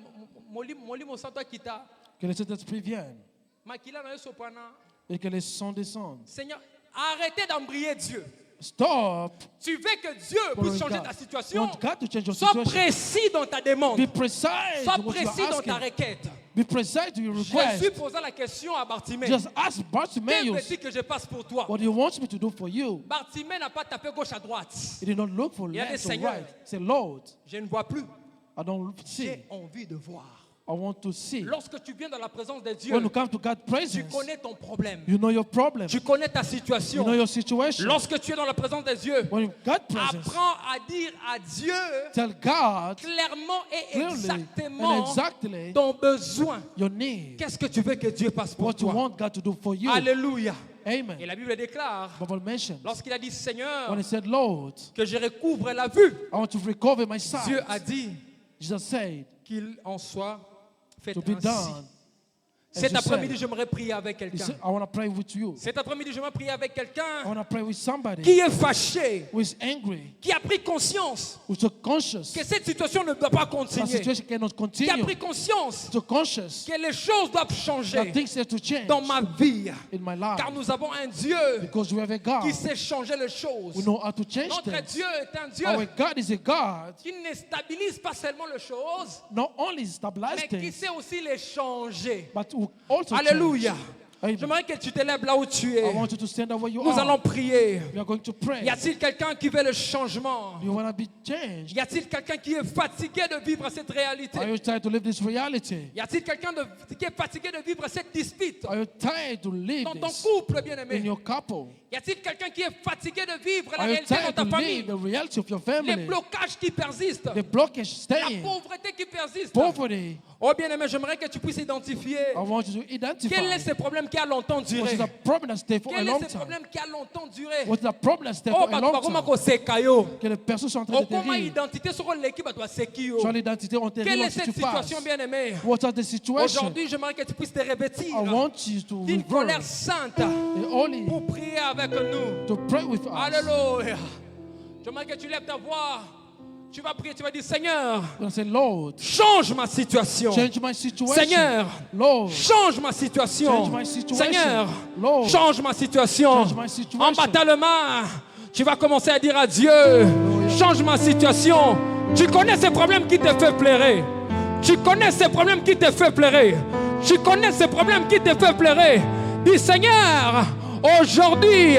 moli mosanto kita, Que le Saint-Esprit vienne makila na yo sopana. et que les sons descendent. Seigneur, arrêtez d'embrayer Dieu. Stop. Tu veux que Dieu puisse changer ta situation? Want God to change your Sois situation. précis dans ta demande. Be precise Sois in what you précis are dans ta asking. requête. Be precise to your request. Jésus posa la question à Bartimée. Just ask Que Bartimaeus, veux-tu que je fasse pour toi? what do you want me to do for you? Bartimée n'a pas tapé gauche à droite. He did not look for Il a dit, left or Seigneur, right. Say, Lord, Je ne vois plus. I don't see. J'ai envie de voir. I want to see. Lorsque tu viens dans la présence de Dieu, When you come to God's tu presence, connais ton problème. you know your problem. Tu connais ta You situation. know your situation. Lorsque tu es dans la présence de Dieu, When you God's presence, apprends à dire à Dieu tell God clairement et clearly and exactement exactly ton besoin. your need. Qu'est-ce que tu veux que Dieu fasse pour What you toi? want God to do for you. Alléluia. Et Amen. la Bible déclare, Bible mentions lorsqu'il a dit Seigneur, when he said, Lord, que je recouvre la vue, I want to recover my sight. Dieu a dit Jesus said qu'il en soit fait to be ainsi. done. As Cet you après-midi, said. j'aimerais prier avec He quelqu'un. said, I want to pray with you. Cet après-midi, j'aimerais prier avec I quelqu'un want to pray with somebody qui est fâché, who is angry, qui a pris conscience who's so conscious que cette situation ne doit pas that continuer, situation cannot qui a continue, pris conscience so conscious que les choses doivent that changer things have to change dans ma vie. in my life. Car nous avons un Dieu Because we have a God qui sait changer les choses. who know how to change Notre things. Dieu est un Dieu Our God is a God qui ne stabilise pas seulement les choses, not only stabilize mais qui things, sait aussi les changer. but who also Alléluia. change. Amen. J'aimerais que tu te lèves là où tu es. I want you to stand up where you Nous are. allons prier. We are going to pray. Y a-t-il quelqu'un qui veut le changement? You want to be changed? Y a-t-il quelqu'un qui est fatigué de vivre cette réalité? Are you tired to live this reality? Y a-t-il quelqu'un qui est fatigué de vivre cette dispute Are you tired to live dans ton this couple, in bien-aimé? your couple? Y a-t-il quelqu'un qui est fatigué de vivre la Are you réalité dans tired ta to famille? live the reality of your Les family? blocages qui persistent, The blockage la staying, pauvreté qui persiste. poverty. Oh bien-aimé, j'aimerais que tu puisses identifier I want you to identify quel est ce problème qui a longtemps what duré. is the problem that stay for a Quel long est ce time. problème qui a longtemps duré? What's the problem that stay Oh, for a long bakoma time? kosekayo. Que les personnes sont en train de Okoma périr. identité sur l'équipe doit sekio. Sur l'identité Quelle antérieure est que cette tu passes. situation, bien-aimé? What are the situations? Aujourd'hui, j'aimerais que tu puisses te revêtir I want you to d'une colère reverse sainte the holy pour prier avec nous. to pray with us. Alléluia. J'aimerais que tu lèves ta voix. Tu vas prier, tu vas dire Seigneur, We're going to say, Lord, change ma situation. change my situation. Seigneur, Lord, change ma situation. change my situation. Seigneur, Lord, change ma situation. change my situation. En battant le main, tu vas commencer à dire à Dieu, change ma situation. Tu connais ces problèmes qui te font pleurer. Tu connais ces problèmes qui te font pleurer. Tu connais ces problèmes qui te font pleurer. Dis Seigneur, aujourd'hui,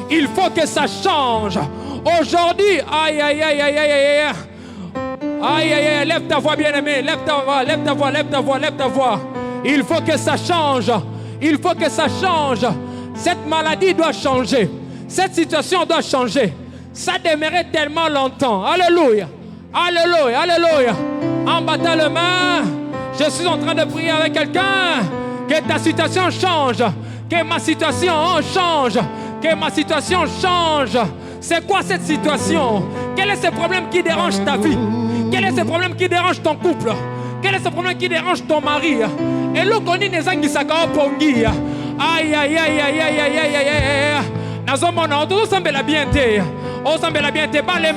il faut que ça change. Aujourd'hui, aïe, aïe, aïe, aïe, aïe, aïe. Aïe, aïe, aïe, lève ta voix, bien-aimé. Lève ta voix, lève ta voix, lève ta voix, lève ta voix. Il faut que ça change. Il faut que ça change. Cette maladie doit changer. Cette situation doit changer. Ça demeurait tellement longtemps. Alléluia. Alléluia. Alléluia. En battant le main, je suis en train de prier avec quelqu'un. Que ta situation change. Que ma situation change. Que ma situation change. C'est quoi cette situation? Quel est ce problème qui dérange ta vie? Quel est ce problème qui dérange ton couple? Quel est ce problème qui dérange ton mari? Et l'eau qu'on dit les gens qui s'accordent pour Aïe, aïe, aïe, aïe, aïe, aïe, aïe, aïe. Nazomona, tout semble la bien te. Oh, semble la bien te. Bas les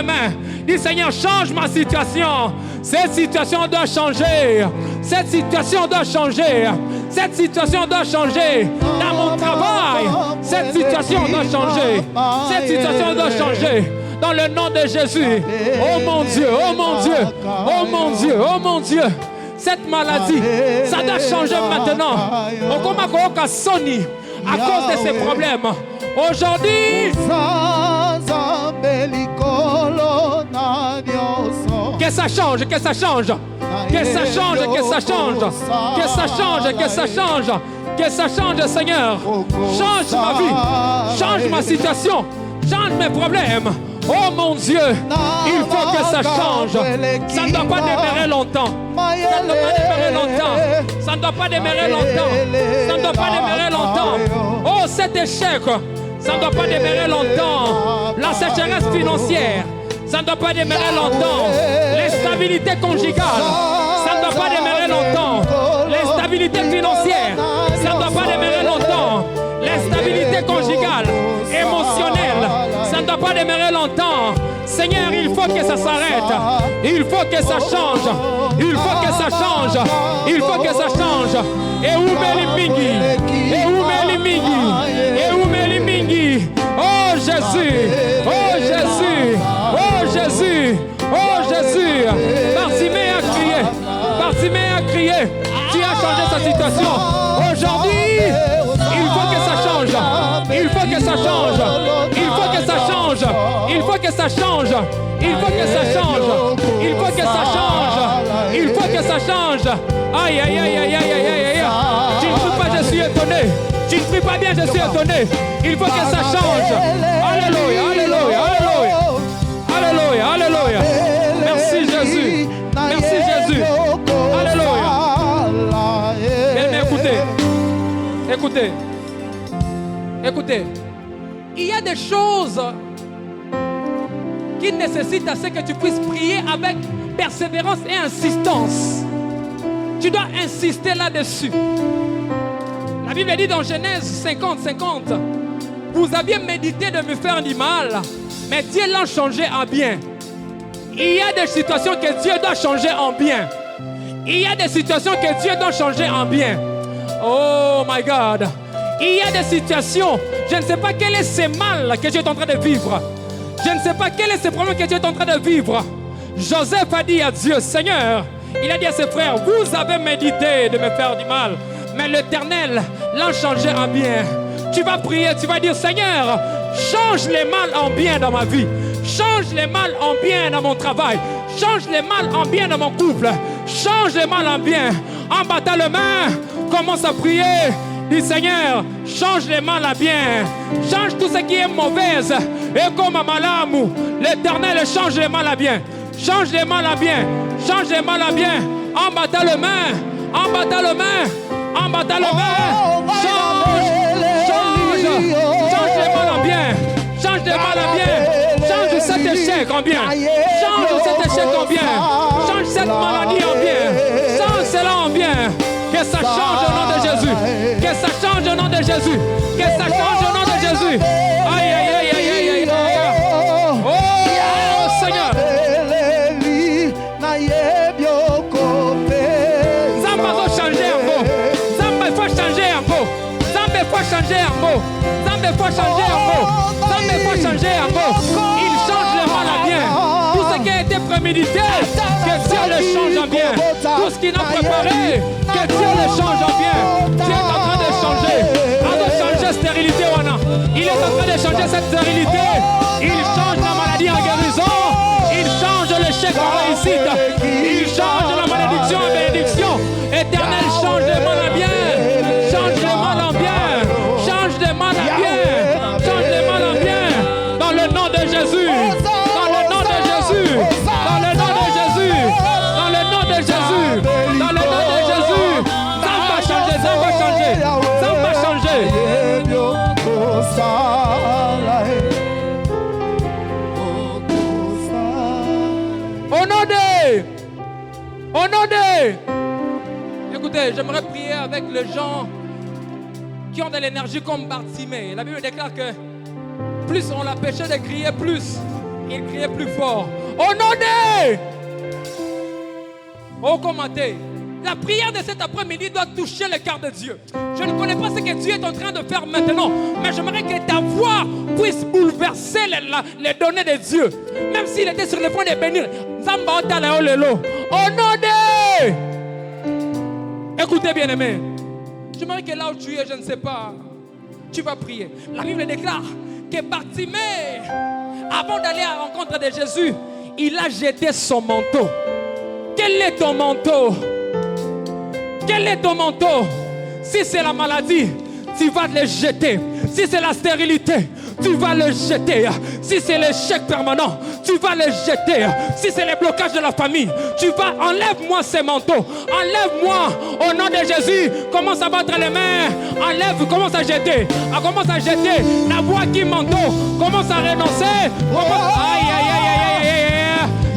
mains. Dis Seigneur, change ma situation. Cette situation doit changer. Cette situation doit changer. Cette situation doit changer. Dans mon travail, cette situation doit changer. Cette situation doit changer. Dans le nom de Jésus. Oh mon Dieu, oh mon Dieu, oh mon Dieu, oh mon Dieu. Cette maladie, ça doit changer maintenant. On Sony à cause de ces problèmes. Aujourd'hui, que ça change, que ça change. Que ça change, que ça change. Que ça change, que ça change. Que ça change, Seigneur. Change ma vie. Change ma situation. Change mes problèmes. Oh mon Dieu, il faut que ça change. Ça ne doit pas demeurer longtemps. Ça ne doit pas demeurer longtemps. Ça ne doit pas demeurer longtemps. Ça ne doit pas demeurer longtemps. Oh, cet échec, ça ne doit pas demeurer longtemps. La sécheresse financière, ça ne doit pas demeurer longtemps. L'instabilité conjugale, ça ne doit pas demeurer longtemps. L'instabilité financière, ça ne doit pas demeurer longtemps. L'instabilité conjugale, émotionnelle, ça ne doit pas demeurer longtemps. Seigneur, il faut que ça s'arrête. Il faut que ça change. Il faut que ça change. Il faut que ça change. Et où Melimingi? Et où Melimingi? Et où Melimingi? Oh Jésus! Oh Jésus! Oh Jésus! Oh Jésus! Bartimée a crié. Bartimée a crié. ça change. Il faut que ça change. Il faut que ça change. Il faut que ça change. Aïe, aïe, aïe, aïe, aïe, aïe, aïe, aïe. Tu ne pries pas, je suis étonné. Tu ne pries pas bien, je suis étonné. Il faut que ça change. Alléluia, alléluia, alléluia. Alléluia, alléluia. Merci Jésus. Merci Jésus. Alléluia. Mais écoutez. Écoutez. Écoutez. Il y a des choses qui nécessitent à ce que tu puisses prier avec persévérance et insistance. Tu dois insister là-dessus. La Bible dit dans Genèse 50, 50, vous aviez médité de me faire du mal, mais Dieu l'a changé en bien. Il y a des situations que Dieu doit changer en bien. Il y a des situations que Dieu doit changer en bien. Oh my God. Il y a des situations, je ne sais pas quel est ce mal que Dieu est en train de vivre. Je ne sais pas quel est ce problème que Dieu est en train de vivre. Joseph a dit à Dieu, Seigneur, il a dit à ses frères, vous avez médité de me faire du mal, mais l'Éternel l'a changé en bien. Tu vas prier, tu vas dire, Seigneur, change les mal en bien dans ma vie. Change les mal en bien dans mon travail. Change les mal en bien dans mon couple. Change les mal en bien. En battant les mains, commence à prier. Dis, Seigneur, change les mal en bien. Change tout ce qui est mauvais. Et comme à Malamu, l'Éternel change les mal en bien. Change les mal en bien. Change les mal en bien. En battant les mains. En battant les mains. En battant les mains. Change les mal en bien. Change les mal en bien. Change cet échec en bien. Change cet échec en bien. Change cette maladie en bien. Change cela en bien. Que ça change au nom de Jésus. Que ça change au nom de Jésus. Que ça change au nom de Jésus. Aïe, aïe, aïe, aïe, aïe, aïe. Oh, Seigneur. Zamba faut changer un mot. Zamba faut changer un mot. Zamba faut changer un mot. Zamba faut changer un mot. Zamba faut changer un mot. Il change le mal à bien. Tout ce qui a été prémédité, que Dieu le change en bien. Tout ce qu'il a préparé, que Dieu le change en bien. Dieu est en train de changer. En de changer stérilité, Wana. Il est en train de changer cette stérilité. Il change la maladie en guérison. Il change l'échec en réussite. Il change la malédiction en bénédiction. Éternel, change le mal à bien. Change le mal en bien. Change le mal en bien. Change le mal en bien. Dans le nom de Jésus. Dans le nom de Jésus. Dans le nom de Jésus. Dans le nom de Jésus. Dans le nom de Jésus. Ça va changer. Ça va changer. Ça va changer. Au nom de... Écoutez, j'aimerais prier avec les gens qui ont de l'énergie comme Bartimée. La Bible déclare que plus on l'a péché de crier plus, il criait plus fort. Au nom de... Oh, commenté. La prière de cet après-midi doit toucher le cœur de Dieu. Je ne connais pas ce que Dieu est en train de faire maintenant, mais j'aimerais que ta voix puisse bouleverser les données de Dieu. Même s'il était sur le point de bénir. Au nom de... Écoutez bien aimé. J'aimerais que là où tu es, je ne sais pas, tu vas prier. La Bible déclare que Bartimée, avant d'aller à la rencontre de Jésus, il a jeté son manteau. Quel est ton manteau? Quel est ton manteau? Si c'est la maladie, tu vas le jeter. Si c'est la stérilité, tu vas le jeter. Si c'est l'échec permanent, tu vas le jeter. Si c'est le blocage de la famille, tu vas... Enlève-moi ces manteaux. Enlève-moi au nom de Jésus. Commence à battre les mains. Enlève, commence à jeter. Commence à jeter. La voix qui manteau. Commence à renoncer. Aïe, aïe, aïe, aïe, aïe, aïe.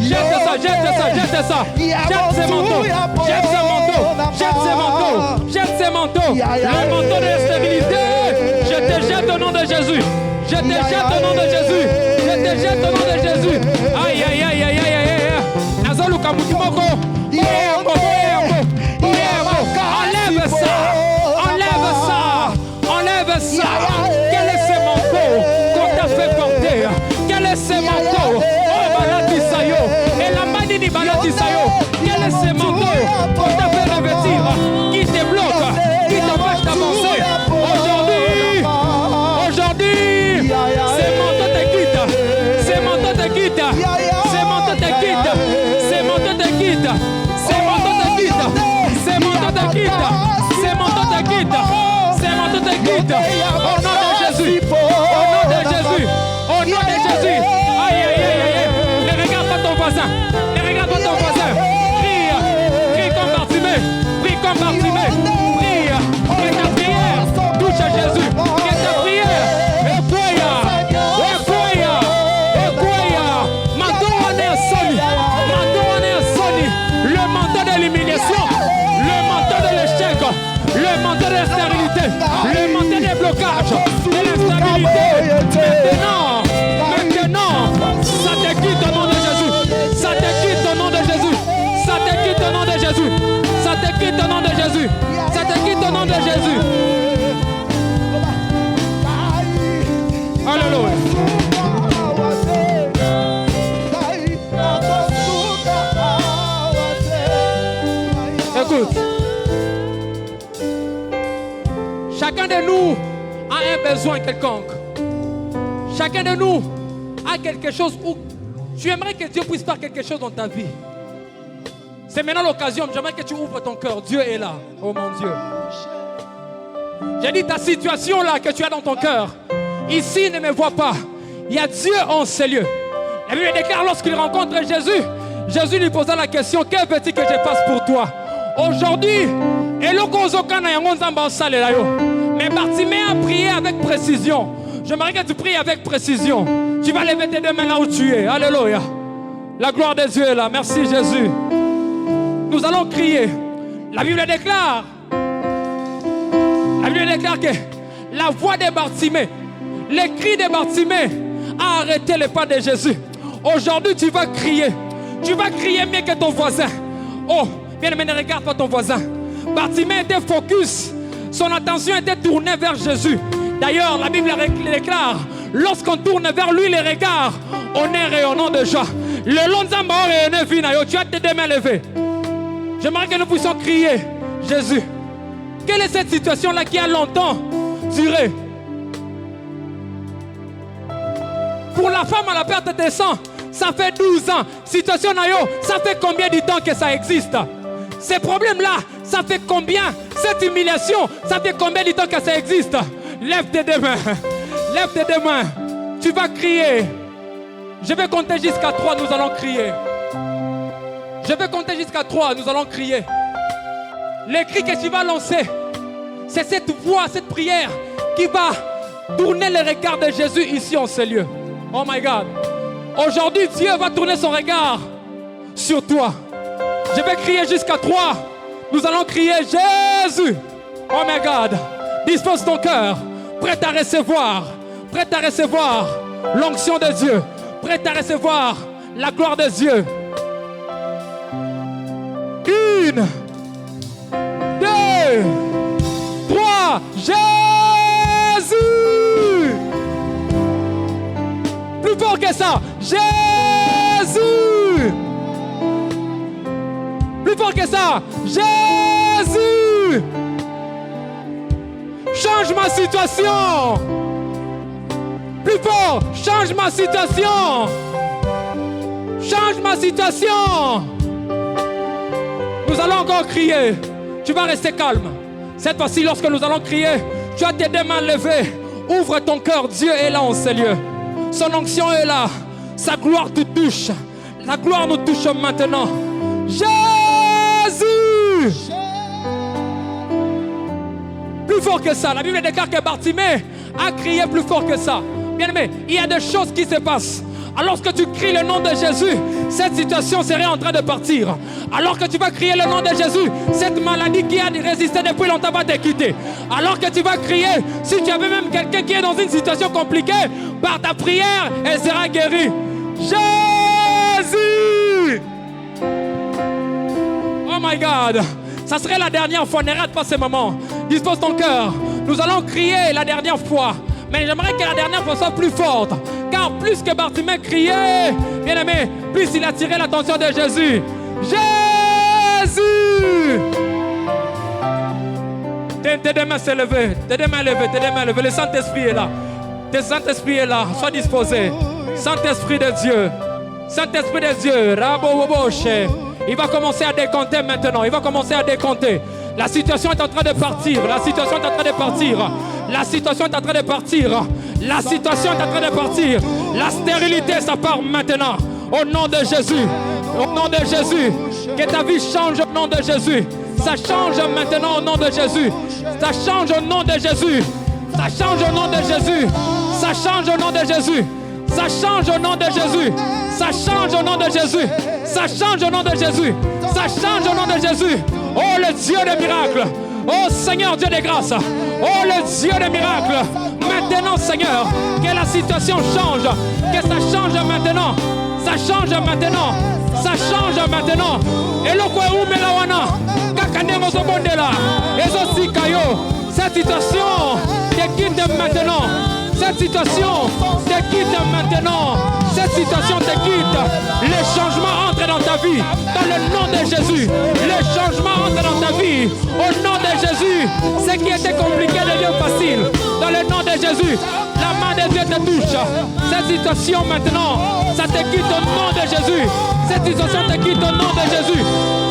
Jette ça, jette ça, jette ça. Jette ces manteaux. Jette ces manteaux. Jette ces manteaux. Jette ces manteaux. Le manteau de la stabilité. Je te jette au nom de Jésus. Je te jette au nom de Jésus. Je te jette au nom de Jésus. Aïe, aïe, aïe, aïe, aïe, aïe. Nazalu Kamutimoko. Enlève ça. Enlève ça. Enlève ça. Quel est ce manteau qu'on t'a fait porter? Quel est ce manteau? Oh, Balatisayo. Et la manini Balatisayo. Quel est ce manteau qu'on t'a fait revêtir? Qui te bloque? Qui t'empêche d'avancer? Aujourd'hui, ces manteaux te quittent. Ces manteaux te quitte. Au nom de Jésus. Au nom de Jésus. Au nom de Jésus. Aïe, aïe, aïe, aïe. Ne regarde pas ton voisin. Ne regarde pas ton voisin. Prie. Prie comme Bartimée. Prie comme Bartimée. Prie. Que ta prière touche à Jésus. Que ta prière. Le manteau de l'humiliation, le manteau de l'échec, le manteau de la stérilité, le manteau des blocages, de l'instabilité. Maintenant, ça te quitte au nom de Jésus. Ça te quitte au nom de Jésus. Ça te quitte au nom de Jésus. Ça te quitte au nom de Jésus. Ça te quitte au nom de Jésus. Alléluia. Écoute, chacun de nous a un besoin quelconque. Chacun de nous a quelque chose où tu aimerais que Dieu puisse faire quelque chose dans ta vie. C'est maintenant l'occasion. J'aimerais que tu ouvres ton cœur. Dieu est là. Oh mon Dieu. J'ai dit ta situation là que tu as dans ton cœur. Ici, ne me vois pas. Il y a Dieu en ces lieux. La Bible déclare lorsqu'il rencontre Jésus, Jésus lui posa la question, que veux-tu que je fasse pour toi? Aujourd'hui, mais Bartimée a prié avec précision. J'aimerais que tu pries avec précision. Tu vas lever tes deux mains là où tu es. Alléluia. La gloire de Dieu est là. Merci Jésus. Nous allons crier. La Bible déclare que la voix de Bartimée, les cris de Bartimée a arrêté les pas de Jésus. Aujourd'hui, tu vas crier. Tu vas crier mieux que ton voisin. Oh, bien aimé, ne regarde pas ton voisin. Bartimée était focus. Son attention était tournée vers Jésus. D'ailleurs, la Bible déclare, lorsqu'on tourne vers lui les regards, on est rayonnant de joie. Le long de tu as tes deux mains levées. J'aimerais que nous puissions crier, Jésus, quelle est cette situation-là qui a longtemps duré? Pour la femme à la perte de sang, ça fait 12 ans. Situation Nayo, ça fait combien de temps que ça existe? Ces problèmes-là, ça fait combien? Cette humiliation, ça fait combien de temps que ça existe? Lève tes deux mains. Lève tes deux mains. Tu vas crier. Je vais compter jusqu'à 3, nous allons crier. Je vais compter jusqu'à 3, nous allons crier. Le cri que tu vas lancer, c'est cette voix, cette prière qui va tourner le regard de Jésus ici en ces lieux. Oh my God. Aujourd'hui, Dieu va tourner son regard sur toi. Je vais crier jusqu'à 3. Nous allons crier Jésus. Oh my God. Dispose ton cœur. Prêt à recevoir. Prêt à recevoir l'onction de Dieu. Prêt à recevoir la gloire de Dieu. 1, 2, 3. Jésus. Plus fort que ça. Jésus. Plus fort que ça. Jésus. Change ma situation. Plus fort. Change ma situation. Change ma situation. Nous allons encore crier. Tu vas rester calme. Cette fois-ci, lorsque nous allons crier, tu as tes deux mains levées. Ouvre ton cœur. Dieu est là en ces lieux. Son onction est là. Sa gloire te touche. La gloire nous touche maintenant. Jésus. Plus fort que ça. La Bible déclare que Bartimée a crié plus fort que ça. Bien aimé, il y a des choses qui se passent. Alors que tu cries le nom de Jésus, cette situation serait en train de partir. Alors que tu vas crier le nom de Jésus, cette maladie qui a résisté depuis longtemps va te quitter. Alors que tu vas crier, si tu avais même quelqu'un qui est dans une situation compliquée, par ta prière, elle sera guérie. Jésus! Oh my God! Ça serait la dernière fois, ne rate pas ce moment. Dispose ton cœur. Nous allons crier la dernière fois. Mais j'aimerais que la dernière fois soit plus forte. Car plus que Bartimée criait, bien aimé, plus il attirait l'attention de Jésus. Jésus! Tes deux mains se lever. Tes deux mains levées, tes deux mains levées. Le Saint-Esprit est là. Le Saint-Esprit est là. Sois disposé. Saint-Esprit de Dieu. Saint-Esprit de Dieu. Il va commencer à décompter maintenant. Il va commencer à décompter. La situation est en train de partir. La situation est en train de partir. La situation est en train de partir. La situation est en train de partir. La stérilité, ça part maintenant. Au nom de Jésus. Au nom de Jésus. Que ta vie change au nom de Jésus. Ça change maintenant au nom de Jésus. Ça change au nom de Jésus. Ça change au nom de Jésus. Ça change au nom de Jésus. Ça change au nom de Jésus. Ça change au nom de Jésus. Ça change au nom de Jésus. Ça change au nom de Jésus. Oh le Dieu des miracles. Oh Seigneur Dieu des grâces. Oh le Dieu des miracles. Maintenant Seigneur, que la situation change. Que ça change maintenant. Ça change maintenant. Ça change maintenant. Et le quoi où melawana. Kakane mozobondela. Ezo sikayo. Cette situation te quitte maintenant. Cette situation te quitte maintenant. Cette situation te quitte. Les changements entrent dans ta vie. Dans le nom de Jésus. Les changements entrent dans ta vie. Au nom de Jésus. Ce qui était compliqué devient facile. Dans le nom de Jésus. La main de Dieu te touche. Cette situation maintenant, ça te quitte au nom de Jésus. Cette situation te quitte au nom de Jésus.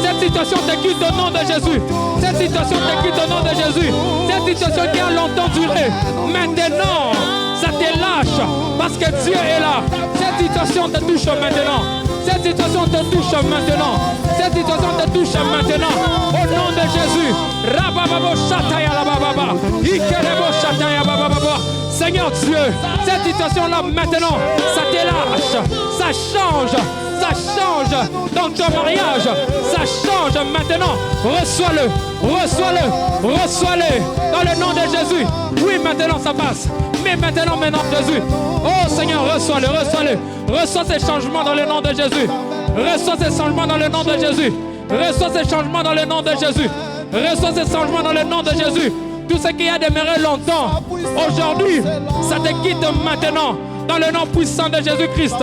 Cette situation te quitte au nom de Jésus. Cette situation te quitte au nom de Jésus. Cette situation qui a longtemps duré. Maintenant, ça te lâche parce que Dieu est là. Cette situation te touche maintenant. Cette situation te touche maintenant. Cette situation te touche maintenant. Au nom de Jésus. Rabababo Shataya Labababa. Ikerebo Shataya Bababa. Seigneur Dieu, cette situation-là maintenant, ça te lâche. Ça change. Ça change dans ton mariage. Ça change maintenant. Reçois-le. Reçois-le. Reçois-le. Dans le nom de Jésus. Oui, maintenant ça passe. Mais maintenant, Jésus. Oh Seigneur, reçois-le. Reçois-le. Reçois ces changements dans le nom de Jésus. Reçois ces changements dans le nom de Jésus. Reçois ces changements dans le nom de Jésus. Reçois ces changements dans le nom de Jésus. Tout ce qui a demeuré longtemps, aujourd'hui, ça te quitte maintenant. Dans le nom puissant de Jésus-Christ.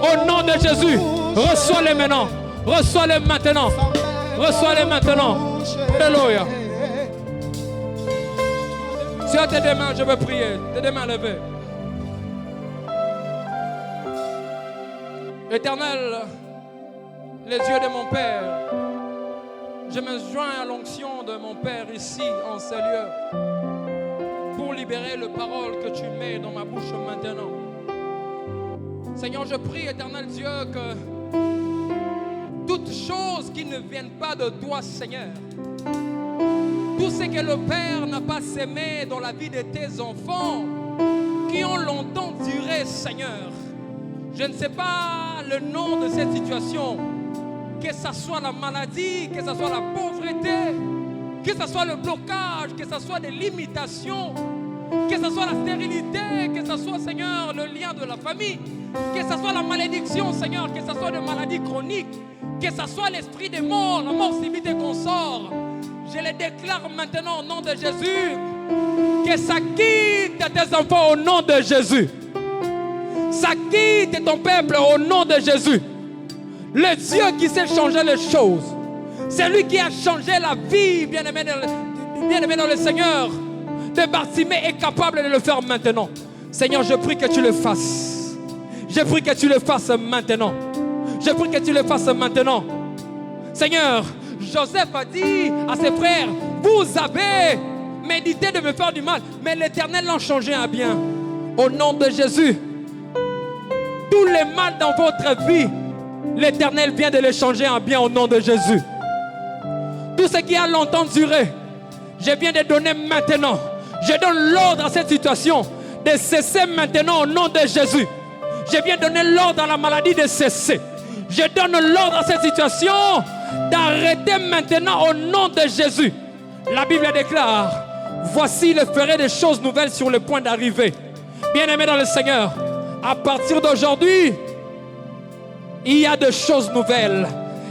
Au nom de Jésus, reçois-les maintenant. Reçois-les maintenant. Reçois-les maintenant. Alléluia. Sur tes deux mains, je veux prier. Tes deux mains levées. Éternel, les yeux de mon Père, je me joins à l'onction de mon Père ici en ces lieux pour libérer les paroles que tu mets dans ma bouche maintenant. Seigneur, je prie, éternel Dieu, que toutes choses qui ne viennent pas de toi, Seigneur, tout ce que le Père n'a pas sémé dans la vie de tes enfants, qui ont longtemps duré, Seigneur, je ne sais pas le nom de cette situation, que ce soit la maladie, que ce soit la pauvreté, que ce soit le blocage, que ce soit des limitations, que ce soit la stérilité, que ce soit, Seigneur, le lien de la famille, que ce soit la malédiction, Seigneur, que ce soit des maladies chroniques, que ce soit l'esprit des morts, la mort subite et consort. Je les déclare maintenant au nom de Jésus, que ça quitte tes enfants au nom de Jésus. Ça quitte ton peuple au nom de Jésus. Le Dieu qui sait changer les choses. C'est lui qui a changé la vie, bien-aimé dans le Seigneur. De Bartimée est capable de le faire maintenant. Seigneur, je prie que tu le fasses. Je prie que tu le fasses maintenant. Je prie que tu le fasses maintenant. Seigneur, Joseph a dit à ses frères, vous avez médité de me faire du mal, mais l'Éternel l'a changé en bien. Au nom de Jésus, tous les mal dans votre vie, l'Éternel vient de les changer en bien au nom de Jésus. Tout ce qui a longtemps duré, je viens de donner maintenant. Je donne l'ordre à cette situation de cesser maintenant au nom de Jésus. Je viens donner l'ordre à la maladie de cesser. Je donne l'ordre à cette situation d'arrêter maintenant au nom de Jésus. La Bible déclare, voici le ferai des choses nouvelles sur le point d'arriver. Bien-aimé dans le Seigneur, à partir d'aujourd'hui, il y a des choses nouvelles.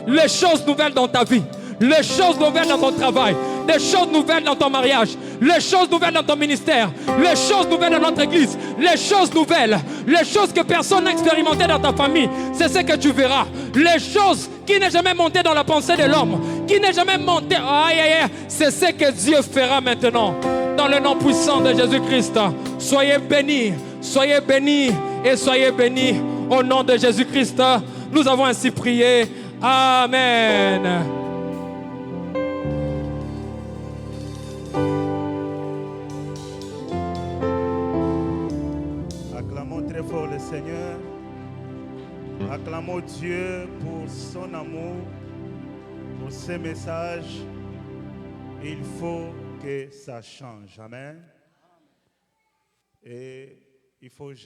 Les choses nouvelles dans ta vie. Les choses nouvelles dans ton travail. Les choses nouvelles dans ton mariage. Les choses nouvelles dans ton ministère. Les choses nouvelles dans notre église. Les choses nouvelles. Les choses que personne n'a expérimentées dans ta famille. C'est ce que tu verras. Les choses qui n'est jamais montées dans la pensée de l'homme. Qui n'est jamais montées. Aïe, aïe, aïe. C'est ce que Dieu fera maintenant. Dans le nom puissant de Jésus-Christ. Soyez bénis. Soyez bénis. Et soyez bénis. Au nom de Jésus-Christ. Nous avons ainsi prié. Amen. Seigneur. Acclamons Dieu pour son amour, pour ses messages. Il faut que ça change. Amen. Et il faut